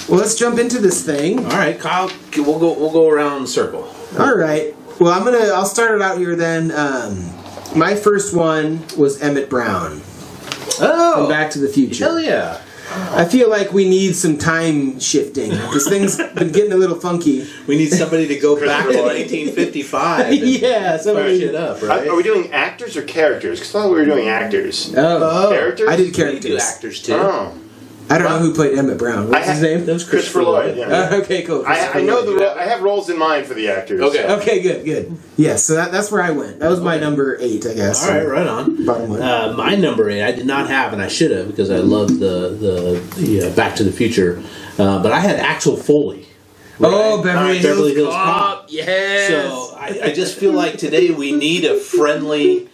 Well, let's jump into this thing. All right, Kyle, we'll go around the circle. All right. Well, I'll start it out here then. My first one was Emmett Brown Oh, from Back to the Future. hell yeah. I feel like we need some time shifting because things been getting a little funky. We need somebody to go back to Christopher Lloyd. 1955 and Yeah, fire somebody. shit up, right? Are we doing actors or characters? Because I thought we were doing actors. Oh, Characters? I did We do characters. actors too. Oh. I don't know who played Emmett Brown. What's his name? That was Christopher Lloyd. Yeah. Okay, cool. I know I have roles in mind for the actors. Okay. so. Okay, good. Yeah, so that's where I went. That was my number 8, I guess. All right, right on. Bottom one. My number 8, I did not have, and I should have because I love the Back to the Future. But I had Axel Foley. Oh, Beverly Hills Cop. Yes. So I just feel like today we need a friendly,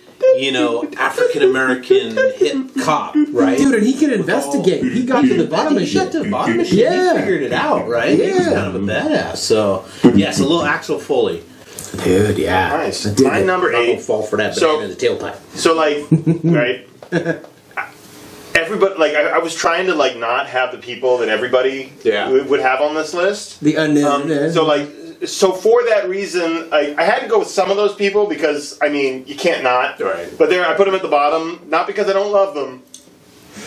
African American hit cop, right? Dude, and he can investigate. He got to the bottom of He got shit. to the bottom of shit. Yeah. He figured it out, right? He was Yeah. kind of a badass. So yes, a little Axel Foley. Dude, yeah. Nice. I dig My it. number I'm gonna 8. fall for that So- banana in the tailpipe. So, like, right? Everybody, like, I was trying to, like, not have the people that everybody would have on this list. The unknown. So for that reason, I had to go with some of those people because, I mean, you can't not. Right. But I put them at the bottom, not because I don't love them,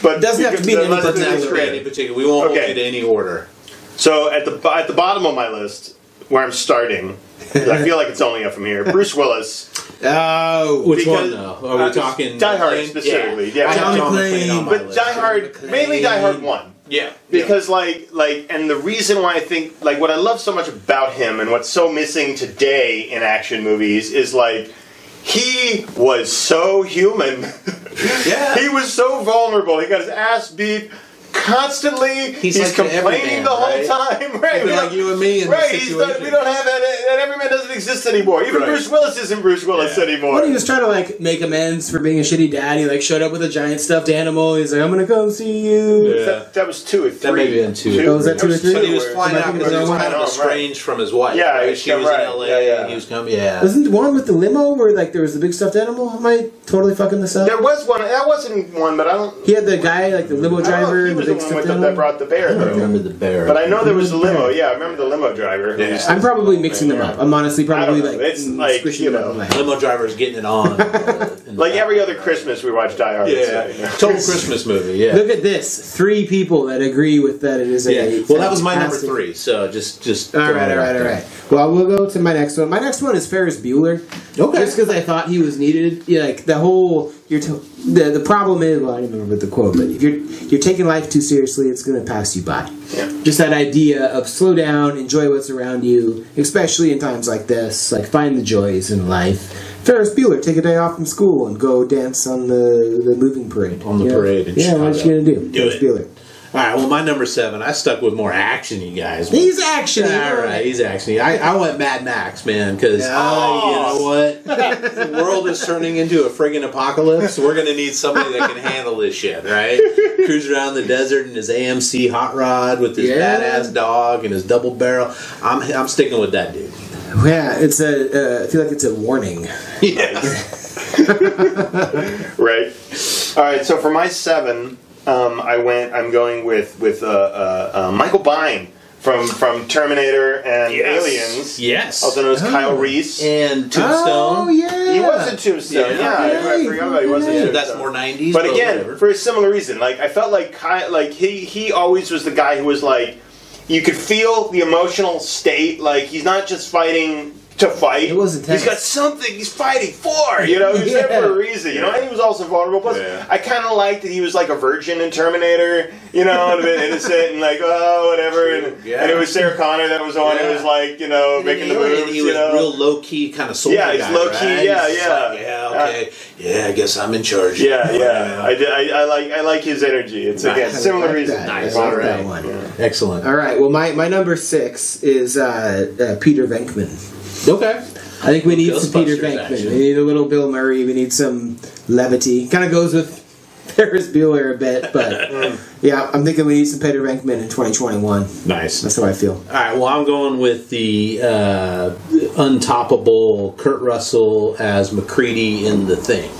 But it doesn't have to be in any particular. We won't hold you to any order. So at the bottom of my list, where I'm starting, I feel like it's only up from here. Bruce Willis. Oh, which one though? Are we talking Die Hard specifically? Yeah, John McClane. But Die Hard, mainly Die Hard 1. Yeah, because and the reason why I think what I love so much about him and what's so missing today in action movies is he was so human. Yeah, he was so vulnerable. He got his ass beat constantly. He's like complaining the whole time. Right, like you and me. In right, we don't have that. And Everyman doesn't exist anymore. Even Bruce Willis isn't Bruce Willis anymore. When he was trying to make amends for being a shitty dad, he showed up with a giant stuffed animal. He's like, "I'm gonna come see you." Yeah. That was 2 or 3. That may be in 2. Oh, was that 2 or 3? But he was flying out because he was kind of estranged from his wife. Yeah, right? She was in L.A. and he was coming. Yeah. Wasn't one with the limo where there was the big stuffed animal? Am I totally fucking this up? There was one. That wasn't one, but I don't. He had the guy the limo driver. He was the one that brought the bear. I don't remember the bear. But I know there was a limo. Yeah, I remember the limo driver. Yeah. I'm probably mixing them up. I'm honestly probably squishing them up. Limo driver's getting it on. Every other Christmas we watch Die Hard. Yeah, total Christmas movie. Yeah. Look at this. 3 people that agree with that it is a. Well, that was my number 3. So just. All right. Well, we'll go to my next one. My next one is Ferris Bueller. Okay. Just because I thought he was needed. The whole the problem is, well, I don't remember the quote, but if you're taking life too seriously, it's going to pass you by. Yeah. Just that idea of slow down, enjoy what's around you, especially in times like this. Find the joys in life. Ferris Bueller, take a day off from school and go dance on the moving parade. On the parade. Yeah, what you going to do? Ferris Bueller. All right, well, my number 7, I stuck with more action-y guys. He's action-y. All right, he's action-y. I went Mad Max, man, because, you know what? The world is turning into a friggin' apocalypse. We're going to need somebody that can handle this shit, right? Cruise around the desert in his AMC hot rod with his badass dog and his double barrel. I'm sticking with that dude. Yeah, I feel like it's a warning. Yes. Right. All right, so for my 7... I'm going with Michael Biehn from Terminator and Aliens. Yes. Also known as Kyle Reese. And Tombstone. Oh, yeah. He was in Tombstone. I forgot about he was in Tombstone. That's more 90s. But again, for a similar reason. I felt like he always was the guy who was you could feel the emotional state. He's not just fighting to fight. It was intense. He's got something he's fighting for. He's there for a reason. And he was also vulnerable. Plus, I kind of liked that he was like a virgin in Terminator. And a bit innocent and whatever. And it was Sarah Connor that was the one who was making the moves. He was real low key kind of soldier guy. Yeah, he's low key. Right? Okay. I guess I'm in charge. I like his energy. It's again similar reason. Nice. All right. Excellent. All right. Well, my number 6 is Peter Venkman. Okay. I think we need some Peter Venkman. Action. We need a little Bill Murray. We need some levity. Kind of goes with Ferris Bueller a bit, but I'm thinking we need some Peter Venkman in 2021. Nice. That's how I feel. All right. Well, I'm going with the untoppable Kurt Russell as McCready in The Thing.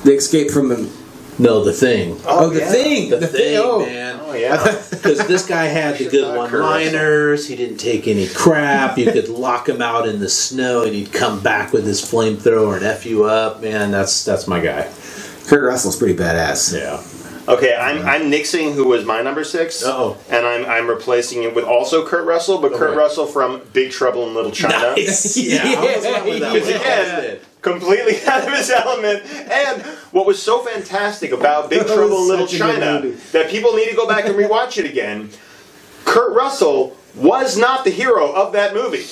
The Escape from him. No, The Thing. The Thing. The Thing, man. Oh, yeah. Because this guy had the good one-liners. He didn't take any crap. You could lock him out in the snow, and he'd come back with his flamethrower and F you up. Man, that's my guy. Kurt Russell's pretty badass. Yeah. Okay, I'm nixing who was my number 6. Uh-oh. And I'm replacing it with also Kurt Russell, but Kurt Russell from Big Trouble in Little China. Nice. Yeah, I almost went with that one. Because again, completely out of his element. And what was so fantastic about Big Trouble in Little China that people need to go back and rewatch it again. Kurt Russell was not the hero of that movie.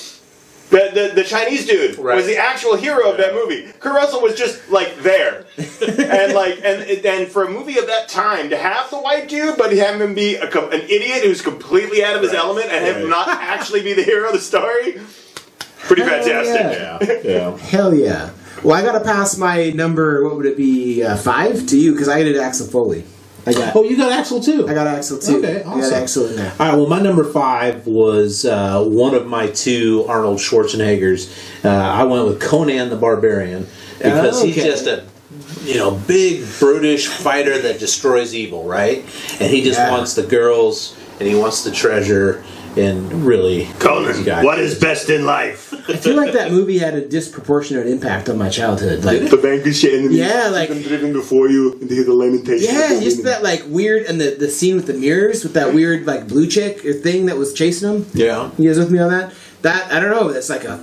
The Chinese dude was the actual hero of that movie. Kurt Russell was just there, and for a movie of that time to have the white dude, but have him be an idiot who's completely out of his element and him not actually be the hero of the story, pretty fantastic. Yeah. Hell yeah. Well, I gotta pass my number. What would it be? 5 to you because I did Axel Foley. You got Axel too. I got Axel too. Okay, awesome. I got Axel in there. All right. Well, my number 5 was one of my 2 Arnold Schwarzeneggers. I went with Conan the Barbarian because he's just a big brutish fighter that destroys evil, right? And he just wants the girls and he wants the treasure and really. Conan, what is best in life? I feel like that movie had a disproportionate impact on my childhood. Like the vanquished enemy. Yeah, like driven before you and hear the lamentation. Yeah, just that like weird, and the scene with the mirrors with that weird like blue chick or thing that was chasing him. Yeah, you guys with me on that? That I don't know. That's like a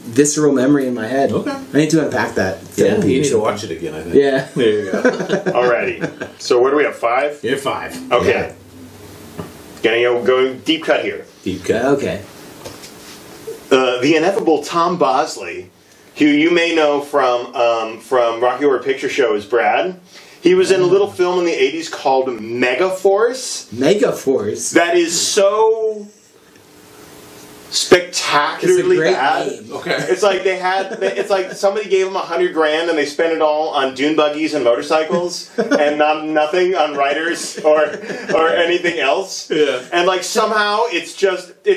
visceral memory in my head. Okay, I need to unpack that. Yeah, you need to watch it again. I think. Yeah, there you go. Alrighty. So what do we have? 5? Yeah, 5. Okay. Yeah. Going deep cut here. Deep cut. Okay. The ineffable Tom Bosley, who you may know from Rocky Horror Picture Show as Brad. He was in a little film in the 80s called Megaforce. Megaforce? That is so spectacularly bad. Name. Okay. It's like it's like somebody gave them $100,000 and they spent it all on dune buggies and motorcycles and nothing on writers or anything else. Yeah. And like somehow it's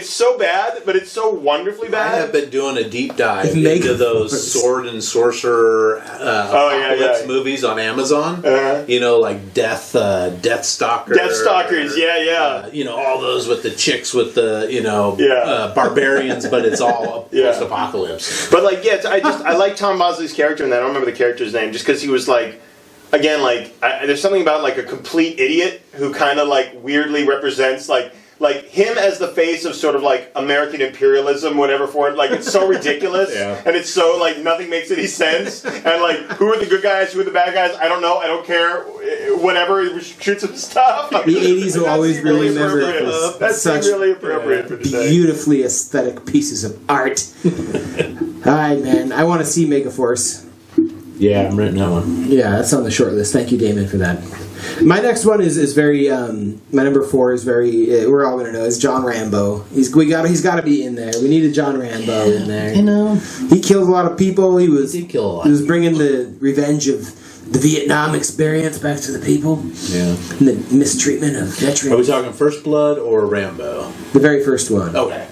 so bad, but it's so wonderfully bad. I have been doing a deep dive into those sword and sorcerer apocalypse movies on Amazon. You know, like Deathstalker. Deathstalkers, yeah. You know, all those with the chicks with the barbarians, but it's all post-apocalypse. But like, I like Tom Bosley's character, and I don't remember the character's name, just because he was like, again, like there's something about like a complete idiot who kind of like weirdly represents like him as the face of sort of like American imperialism, whatever for it. Like it's so ridiculous, and it's so like nothing makes any sense. And like, who are the good guys? Who are the bad guys? I don't know. I don't care. Whatever. He shoots some stuff. The 80s will always really remember it. That's such really appropriate for today. Beautifully aesthetic pieces of art. Alright, man. I want to see Megaforce. Yeah, I'm writing that one. Yeah, that's on the short list. Thank you, Damon, for that. My next one is very. My number 4 is very. We're all gonna know is John Rambo. He's got to be in there. We need a John Rambo in there. You know, he killed a lot of people. He did kill a lot. He was bringing the revenge of the Vietnam experience back to the people. Yeah, and the mistreatment of veterans. Are we talking First Blood or Rambo? The very first one. Okay,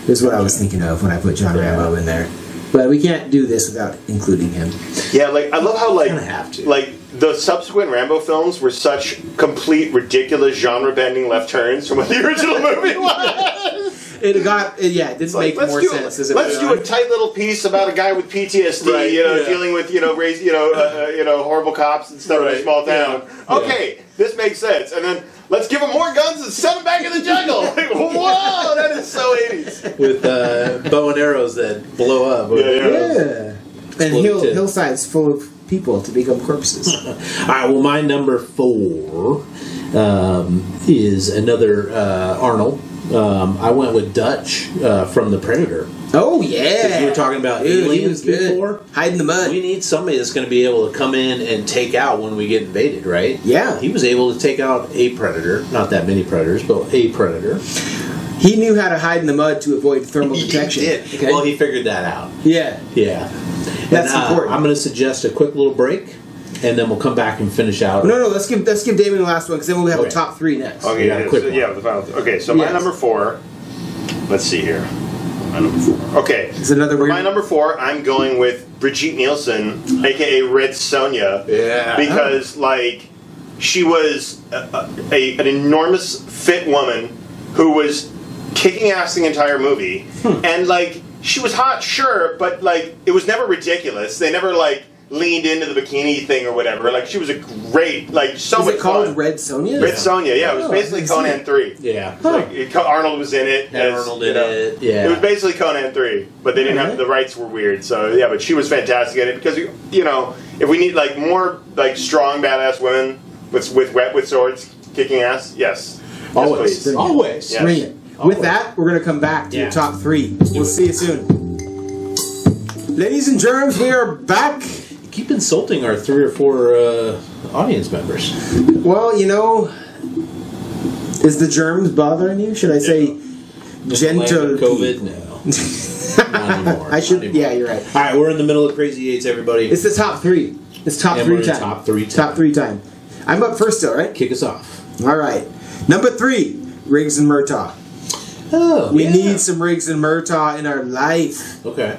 is what I was thinking of when I put John Rambo in there. But we can't do this without including him. Yeah, like I love how have to. like the subsequent Rambo films were such complete ridiculous genre-bending left turns from what the original movie was. It didn't make more sense. Let's do a tight little piece about a guy with PTSD, dealing with horrible cops and stuff in a small town. Yeah. Okay, this makes sense, and then. Let's give him more guns and send him back in the jungle. Like, whoa, that is so 80s. With bow and arrows that blow up. Yeah. And hillsides full of people to become corpses. All right, well, my number 4 is another Arnold. I went with Dutch from The Predator. Oh, yeah. You were talking about aliens before. Hide in the mud. We need somebody that's going to be able to come in and take out when we get invaded, right? Yeah. He was able to take out a predator. Not that many predators, but a predator. He knew how to hide in the mud to avoid thermal detection. He did. Okay? Well, he figured that out. Yeah. Yeah. That's important. I'm going to suggest a quick little break, and then we'll come back and finish out. No, let's give Damon the last one, because then we'll have a top 3 next. Okay, the final. Okay, so my number 4. Let's see here. My number 4. Okay. Is another my number 4, I'm going with Brigitte Nielsen, aka Red Sonja. Yeah. Because like she was an enormous fit woman who was kicking ass the entire movie, and like she was hot, sure, but like it was never ridiculous. They never like leaned into the bikini thing or whatever. Like she was a great, like so much fun. Is it called Red Sonja? Red Sonja, yeah. It was basically Conan 3. Yeah. Like Arnold was in it. Arnold in it. Yeah. It was basically Conan 3, but they didn't have the rights were weird. So yeah, but she was fantastic in it because if we need like more like strong badass women with swords kicking ass, yes. Always. Yes, always. Yes. Bring it. With that, we're going to come back to your top 3. We'll see you soon. Ladies and germs, we are back. Keep insulting our 3 or 4 audience members. Well, is the germs bothering you? Should I say gentle? COVID? No. Not anymore. I should. Yeah, you're right. All right, we're in the middle of Crazy 8s, everybody. It's the top 3. It's top 3 time. Top 3 time. I'm up first still, right? Kick us off. All right. Number 3, Riggs and Murtaugh. Oh, we need some Riggs and Murtaugh in our life. Okay.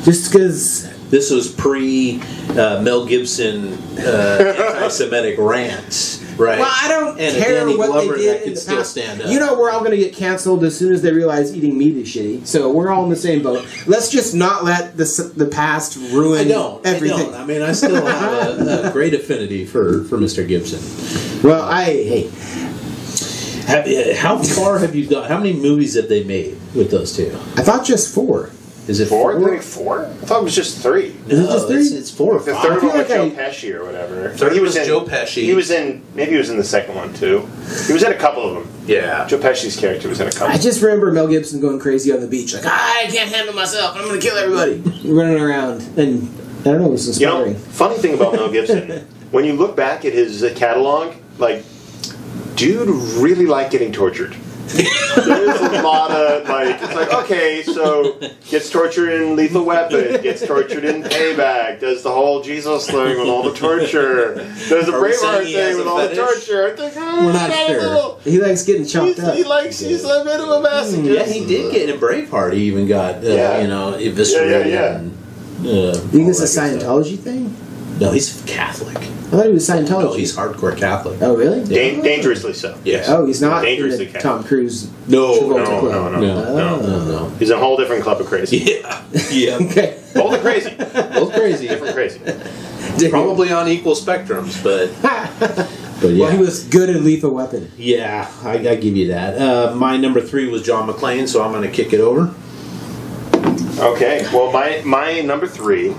Just because This was pre Mel Gibson anti-Semitic rants, right? Well, I don't and care Danny what Glover they did that in could the still past. stand up. You know, we're all going to get canceled as soon as they realize eating meat is shitty. So we're all in the same boat. Let's just not let the past ruin everything. I mean, I still have a great affinity for Mr. Gibson. Well, How far have you got? How many movies have they made with those two? I thought just 4. Is it Four? four? I think 4? I thought it was just 3. Is it just 3? It's 4 or The 5. third one like was Joe Pesci or whatever. Third He was in, Joe Pesci. He was in, maybe he was in the second one too. He was in a couple of them. Yeah. Joe Pesci's character was in a couple. I just remember Mel Gibson going crazy on the beach, like, I can't handle myself, I'm going to kill everybody. Running around. And I don't know, it was inspiring. Funny thing about Mel Gibson, when you look back at his catalog, like, dude really liked getting tortured. There's a lot of, it's like, okay, so gets tortured in Lethal Weapon, gets tortured in Payback, does the whole Jesus thing with all the torture, does the Braveheart thing with all the torture. I think, We're not sure. He likes getting chopped up. He's a bit of a masochist. Yeah, he did get in Braveheart. He even got, eviscerated. Yeah. And, You think it's a Scientology thing? no, he's Catholic. I thought he was Scientology. No, he's hardcore Catholic. Oh, really? Dangerously so. Yes. Oh, he's not in Dangerously the Catholic. Tom Cruise. No. No. He's a whole different club of crazy. Yeah. Yeah. Okay. Both are crazy. Both crazy. Different crazy. Probably on equal spectrums, but yeah. Well, he was good in Lethal Weapon. Yeah, I give you that. My number 3 was John McClane, so I'm going to kick it over. Okay. Well, my number 3,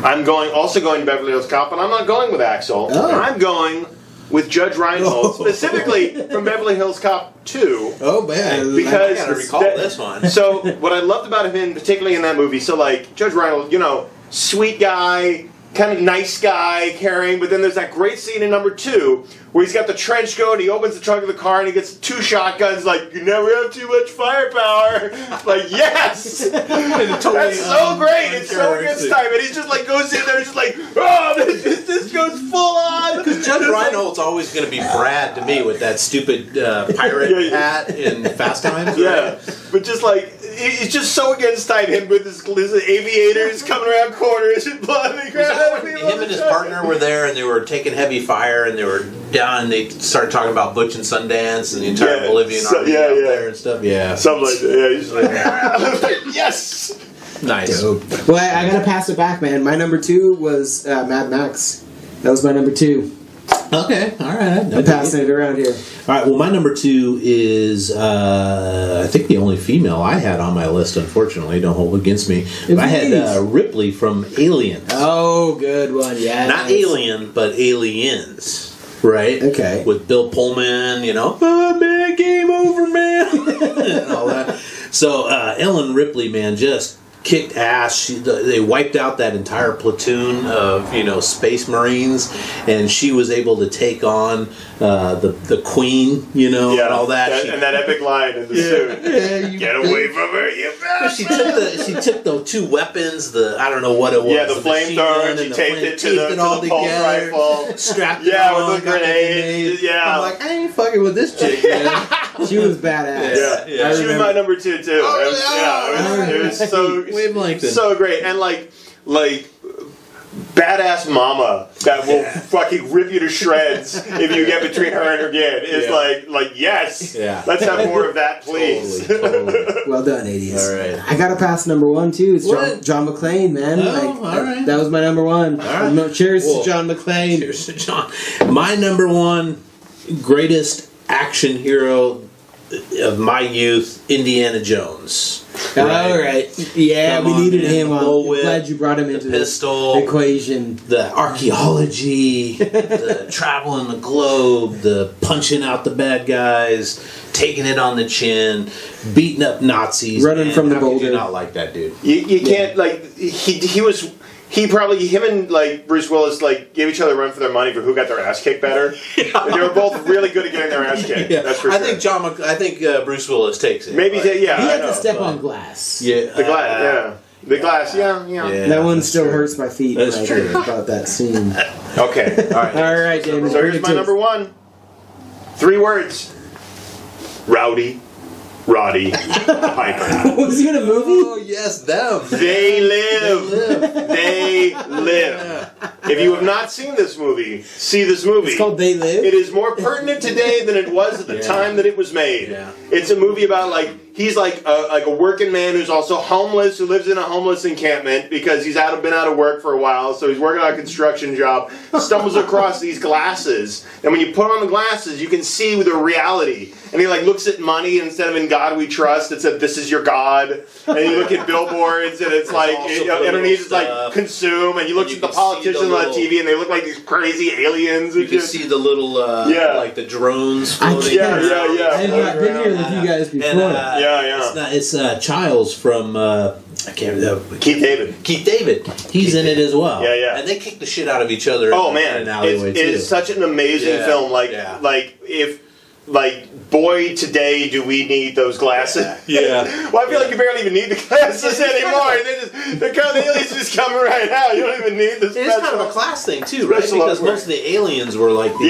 I'm also going to Beverly Hills Cop, but I'm not going with Axel. Oh. I'm going with Judge Reinhold, specifically from Beverly Hills Cop 2. Oh man, because I gotta recall this one. So what I loved about him, particularly in that movie, so like Judge Reinhold, sweet guy, kind of nice guy, caring, but then there's that great scene in number 2 where he's got the trench coat and he opens the trunk of the car and he gets 2 shotguns, like, you never have too much firepower. Like, yes! That's so great! It's so against time. And he's just like, goes in there and just like, oh, this goes full on! Because Judge Reinhold's always going to be Brad to me with that stupid pirate hat in Fast Times. Yeah, but just like, it's just so against time, him with his aviators coming around corners and blowing crap. Him and his partner were there and they were taking heavy fire and they were down and they started talking about Butch and Sundance and the entire Bolivian army up there and stuff. Yeah. Something like that. Yeah, he's like, I was like, yes! Nice. Dope. Well, I gotta pass it back, man. My number 2 was Mad Max. That was my number 2. Okay, all right. I'm passing it around here. All right, well, my number 2 is, I think the only female I had on my list, unfortunately. Don't hold it against me. But I had Ripley from Aliens. Oh, good one, yeah. Not Alien, but Aliens. Right? Okay. With Bill Pullman, oh man, game over, man. And all that. So, Ellen Ripley, man, just kicked ass. They wiped out that entire platoon of Space Marines, and she was able to take on the Queen, and all that. And that epic line in the suit. Get away from her, you bastard! She took the 2 weapons. I don't know what it was. Yeah, the flamethrower. And she taped it to the pulse rifle. Strapped it on. With the grenade. Yeah. I'm like, I ain't fucking with this chick, man. She was badass. Yeah. She was my number 2 too. It was so so great, and like badass mama that will fucking rip you to shreds if you get between her and her kid. It's like yes, let's have more of that, please. Totally. Well done, 80s. All right. I gotta pass number 1 too. It's John McClane, man. Oh, all right. That was my number 1. All right. Cheers to John McClane. Cheers to John. My number 1 greatest action hero of my youth, Indiana Jones. Right. All right. Yeah, we needed him on. I'm Whip, glad you brought him into the pistol, the equation. The archaeology, the traveling the globe, the punching out the bad guys, taking it on the chin, beating up Nazis, running from the boulder. boulder. You not like that dude. You can't him and Bruce Willis gave each other a run for their money for who got their ass kicked better. And they were both really good at getting their ass kicked. Yeah. That's for sure. I think Bruce Willis takes it. Maybe he had to step on glass. Yeah, the glass. The glass. Yeah. That one still hurts my feet. That's true about that scene. Okay. All right. All right, Damon. So here's my number 1. 3 words. Rowdy. Roddy Piper. Was he in a movie? Oh yes, them. They live. They live. If you have not seen this movie, see this movie. It's called They Live? It is more pertinent today than it was at the time that it was made. Yeah. It's a movie about he's like a working man who's also homeless, who lives in a homeless encampment because he's been out of work for a while, so he's working on a construction job, stumbles across these glasses, and when you put on the glasses, you can see the reality. And he looks at money, and instead of "In God We Trust," it said "This is your God." And you look at billboards, and it's underneath it's like "Consume," and you look at the politicians on the TV, and they look like these crazy aliens. You can see the little like the drones floating. Yeah. I have not been here with you guys before. And, It's Childs from I can't remember. Keith David. Keith David. He's in it as well. Yeah. And they kick the shit out of each other. Oh in man, an alleyway it is such an amazing film. Boy, today do we need those glasses. Yeah. Well, I feel like you barely even need the glasses anymore. The aliens just coming right out. You don't even need the special. It's kind of a class thing too, right? Because most of the aliens were like they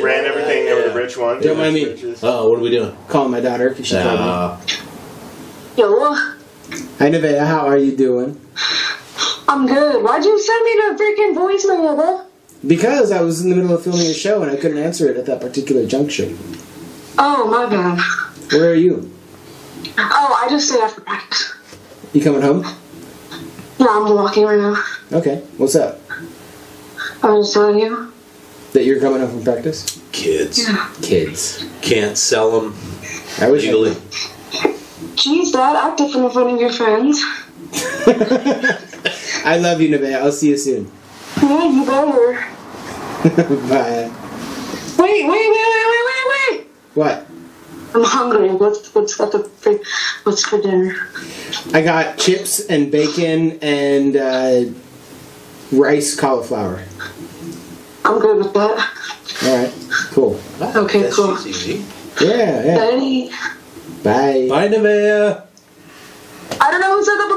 ran everything. They were the rich ones. Don't mind me. Oh, what are we doing? Calling my daughter because she called me. Yo. Hi, Nevaeh. How are you doing? I'm good. Why'd you send me the freaking voicemail? Because I was in the middle of filming a show and I couldn't answer it at that particular juncture. Oh, my bad. Where are you? Oh, I just stayed after practice. You coming home? No, I'm walking right now. Okay. What's up? I was telling you. That you're coming home from practice? Kids. Yeah. Kids. Can't sell them legally. Jeez, Dad, act different in front of your friends. I love you, Nevaeh. I'll see you soon. Yeah, you better. Bye. Wait. What? I'm hungry. What's for dinner? I got chips and bacon and rice cauliflower. I'm good with that. Alright, cool. Okay, cool. Easy. Yeah. Bye. Bye. Bye, Nevaeh. I don't know who said that,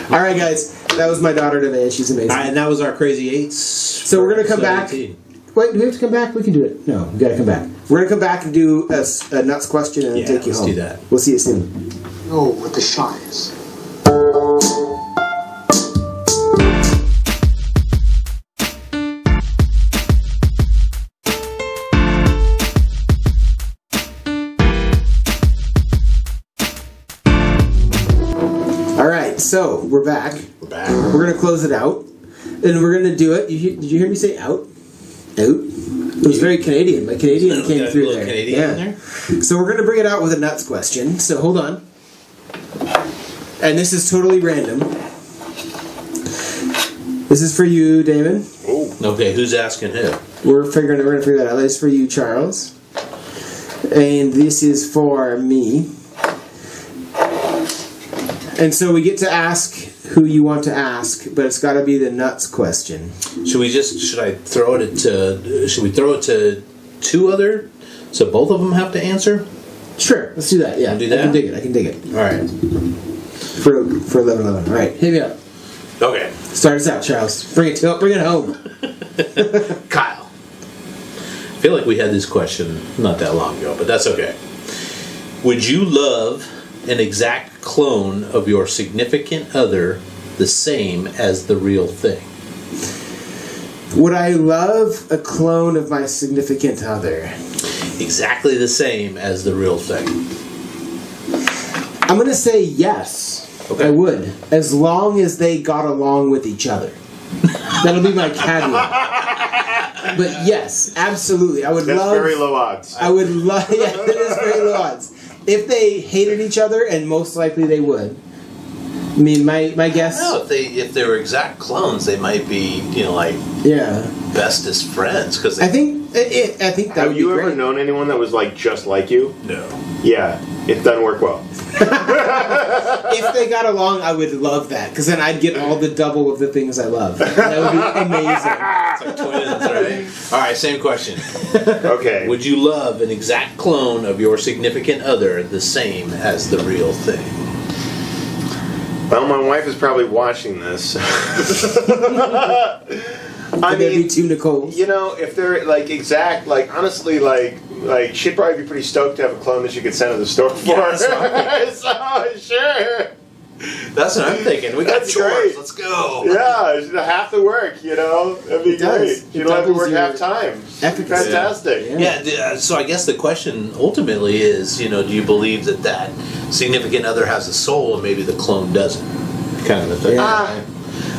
bye-bye. Alright, guys. That was my daughter Nevaeh. She's amazing. And that was our Crazy Eights. So we're going to come back. Wait, do we have to come back? We can do it. No, we got to come back. We're going to come back and do a nuts question and then take you home. Let's do that. We'll see you soon. Oh, what the shot is. Alright, so we're back. We're back. We're going to close it out. And we're going to do it. Did you hear me say out? Out? It was very Canadian. My Canadian came through there. Canadian there? So we're going to bring it out with a nuts question. So hold on. And this is totally random. This is for you, Damon. Oh. Okay, who's asking who? We're going to figure that out. This is for you, Charles. And this is for me. And so we get to ask who you want to ask, but it's got to be the nuts question. Should we throw it to two other, so both of them have to answer? Sure, let's do that. Yeah, do that? I can dig it. All right. For 11:11. All right, hit me up. Okay. Start us out, Charles. Bring it home. Kyle. I feel like we had this question not that long ago, but that's okay. Would you love an exact clone of your significant other the same as the real thing? Would I love a clone of my significant other? Exactly the same as the real thing. I'm going to say yes. Okay. I would. As long as they got along with each other. That'll be my caveat. But yes, absolutely. I would That's love... very low odds. I would love... Yeah, that is very low odds. If they hated each other, and most likely they would. I mean, my guess... No, if they were exact clones, they might be, bestest friends. Cause I think that Have would be great. Have you ever known anyone that was just like you? No. Yeah, it doesn't work well. If they got along, I would love that, because then I'd get all the double of the things I love. That would be amazing. It's like twins, right? All right, same question. Okay. Would you love an exact clone of your significant other the same as the real thing? Well, my wife is probably watching this. Could there be two Nicoles? You know, if they're like honestly, she'd probably be pretty stoked to have a clone that she could send to the store for. Yeah, that's so sure. That's what I'm thinking. We got That's chores. great. Let's go. Yeah, half the work. You know, that'd be great. You don't have to work half time. Fantastic. Yeah. So I guess the question ultimately is, you know, do you believe that significant other has a soul and maybe the clone doesn't? Kind of a thing. Yeah.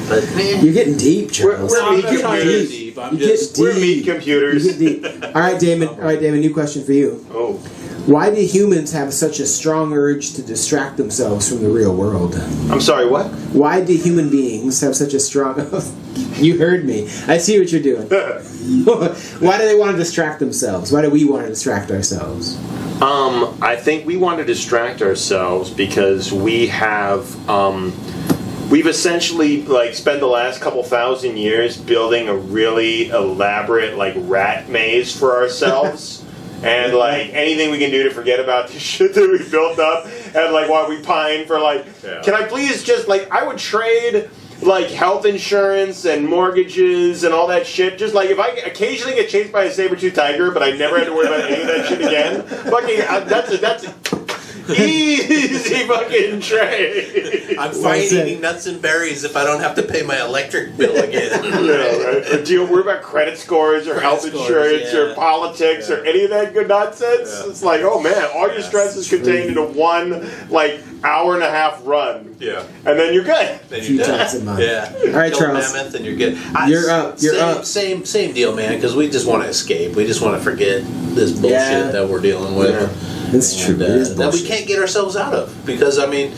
But man, You're getting deep, Charles. We're meat computers. Deep. We're meat computers. You get deep. All right, Damon. New question for you. Oh. Why do humans have such a strong urge to distract themselves from the real world? I'm sorry, what? Why do human beings have such a strong... You heard me. I see what you're doing. Why do they want to distract themselves? Why do we want to distract ourselves? I think we want to distract ourselves because we have... we've essentially spent the last couple thousand years building a really elaborate rat maze for ourselves. And anything we can do to forget about the shit that we built up, and while we pine for can I please just I would trade health insurance and mortgages and all that shit. Just if I occasionally get chased by a saber-tooth tiger, but I never had to worry about any of that shit again. Fucking that's easy fucking trade. I'm fine eating nuts and berries if I don't have to pay my electric bill again. Right. Or do you worry about credit scores or health insurance or politics or any of that good nonsense? Yeah. It's oh man, all your stress is contained into one hour and a half run. Yeah. And then you're good. Then you're done. Yeah. All right, Charles. Mammoth and you're good. You're up. Same deal, man. Because we just want to escape. We just want to forget this bullshit that we're dealing with. Yeah. It's true. That we can't get ourselves out of. Because, I mean,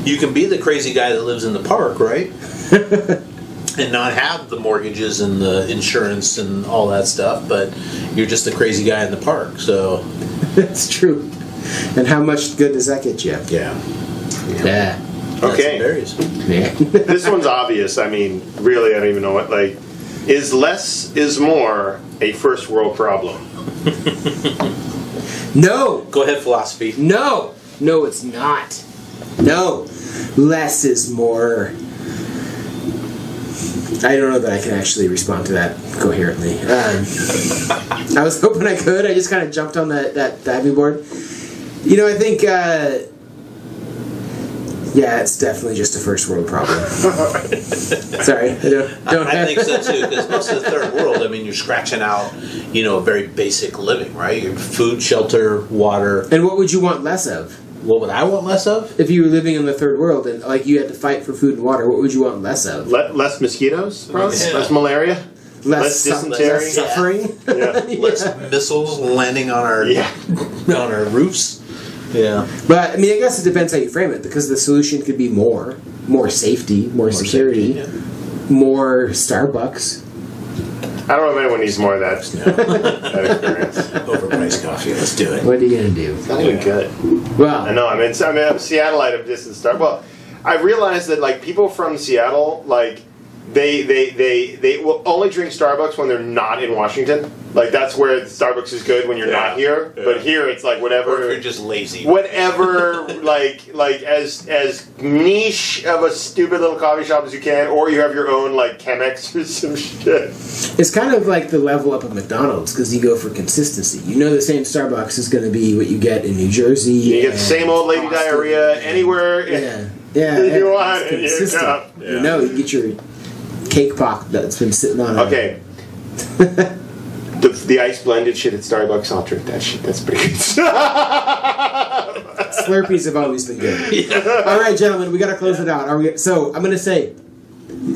you can be the crazy guy that lives in the park, right? And not have the mortgages and the insurance and all that stuff, but you're just the crazy guy in the park, so... That's true. And how much good does that get you? Yeah. Okay. Yeah. This one's obvious. I mean, really, I don't even know what, is less is more a first world problem? No! Go ahead, philosophy. No! No, it's not. No. Less is more. I don't know that I can actually respond to that coherently. I was hoping I could. I just kind of jumped on that diving board. You know, I think, it's definitely just a first world problem. Sorry, I think so too, because most of the third world, I mean, you're scratching out, a very basic living, right? Your food, shelter, water. And what would you want less of? What would I want less of? If you were living in the third world and you had to fight for food and water, what would you want less of? Less mosquitoes, less malaria, less dysentery, less suffering, less missiles landing on our on our roofs. Yeah, but I mean, I guess it depends how you frame it, because the solution could be more safety, more security, more Starbucks. I don't know if anyone needs more of that. That experience. Overpriced coffee. Let's do it. What are you gonna do? It's not even good. Well, I know. I'm a Seattleite of distant Starbucks. Well, I realized that people from Seattle they will only drink Starbucks when they're not in Washington. That's where Starbucks is good when you're not here. Yeah. But here it's whatever. Or if you're just lazy. Whatever, as niche of a stupid little coffee shop as you can, or you have your own Chemex or some shit. It's kind of like the level up of McDonald's, because you go for consistency. You know the same Starbucks is going to be what you get in New Jersey. You get the same old lady diarrhea anywhere. You want it. You know, you get your cake pop that's been sitting on. Okay. The ice blended shit at Starbucks, I'll drink that shit. That's pretty good. Slurpees have always been good. Yeah. All right, gentlemen, we got to close it out. So I'm going to say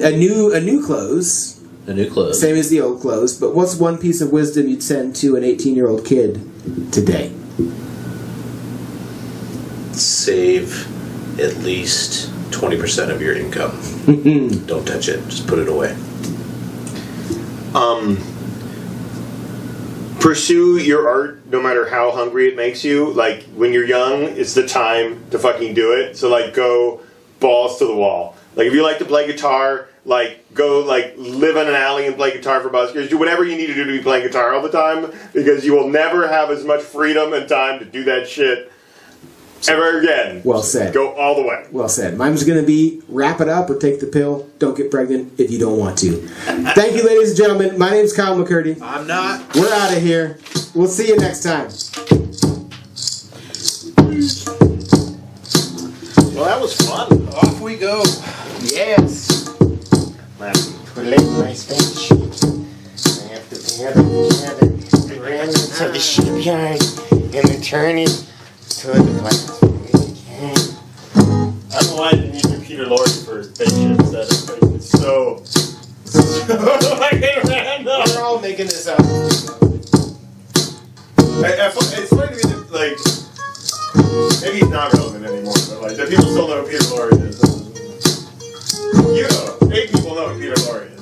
a new close. A new close. Same as the old close. But what's one piece of wisdom you'd send to an 18-year-old kid today? Save at least 20% of your income. Don't touch it. Just put it away. Pursue your art no matter how hungry it makes you. When you're young, it's the time to fucking do it. So go balls to the wall. If you like to play guitar, go live in an alley and play guitar for buskers. Do whatever you need to do to be playing guitar all the time, because you will never have as much freedom and time to do that shit ever again. Well said. Go all the way. Well said. Mine's going to be wrap it up or take the pill. Don't get pregnant if you don't want to. Thank you, ladies and gentlemen. My name's Kyle McCurdy. I'm not. We're out of here. We'll see you next time. Well, that was fun. Off we go. Yes. Collect my spaceship. I have to gather the remnants of the shipyard and return it to the planet. I don't know why I didn't use Peter Lorre for spaceships. It's so fucking random. We're all making this up. It's funny to me that, like, maybe he's not relevant anymore, but like, the people still know who Peter Lorre is. You know, 8 people know who Peter Lorre is.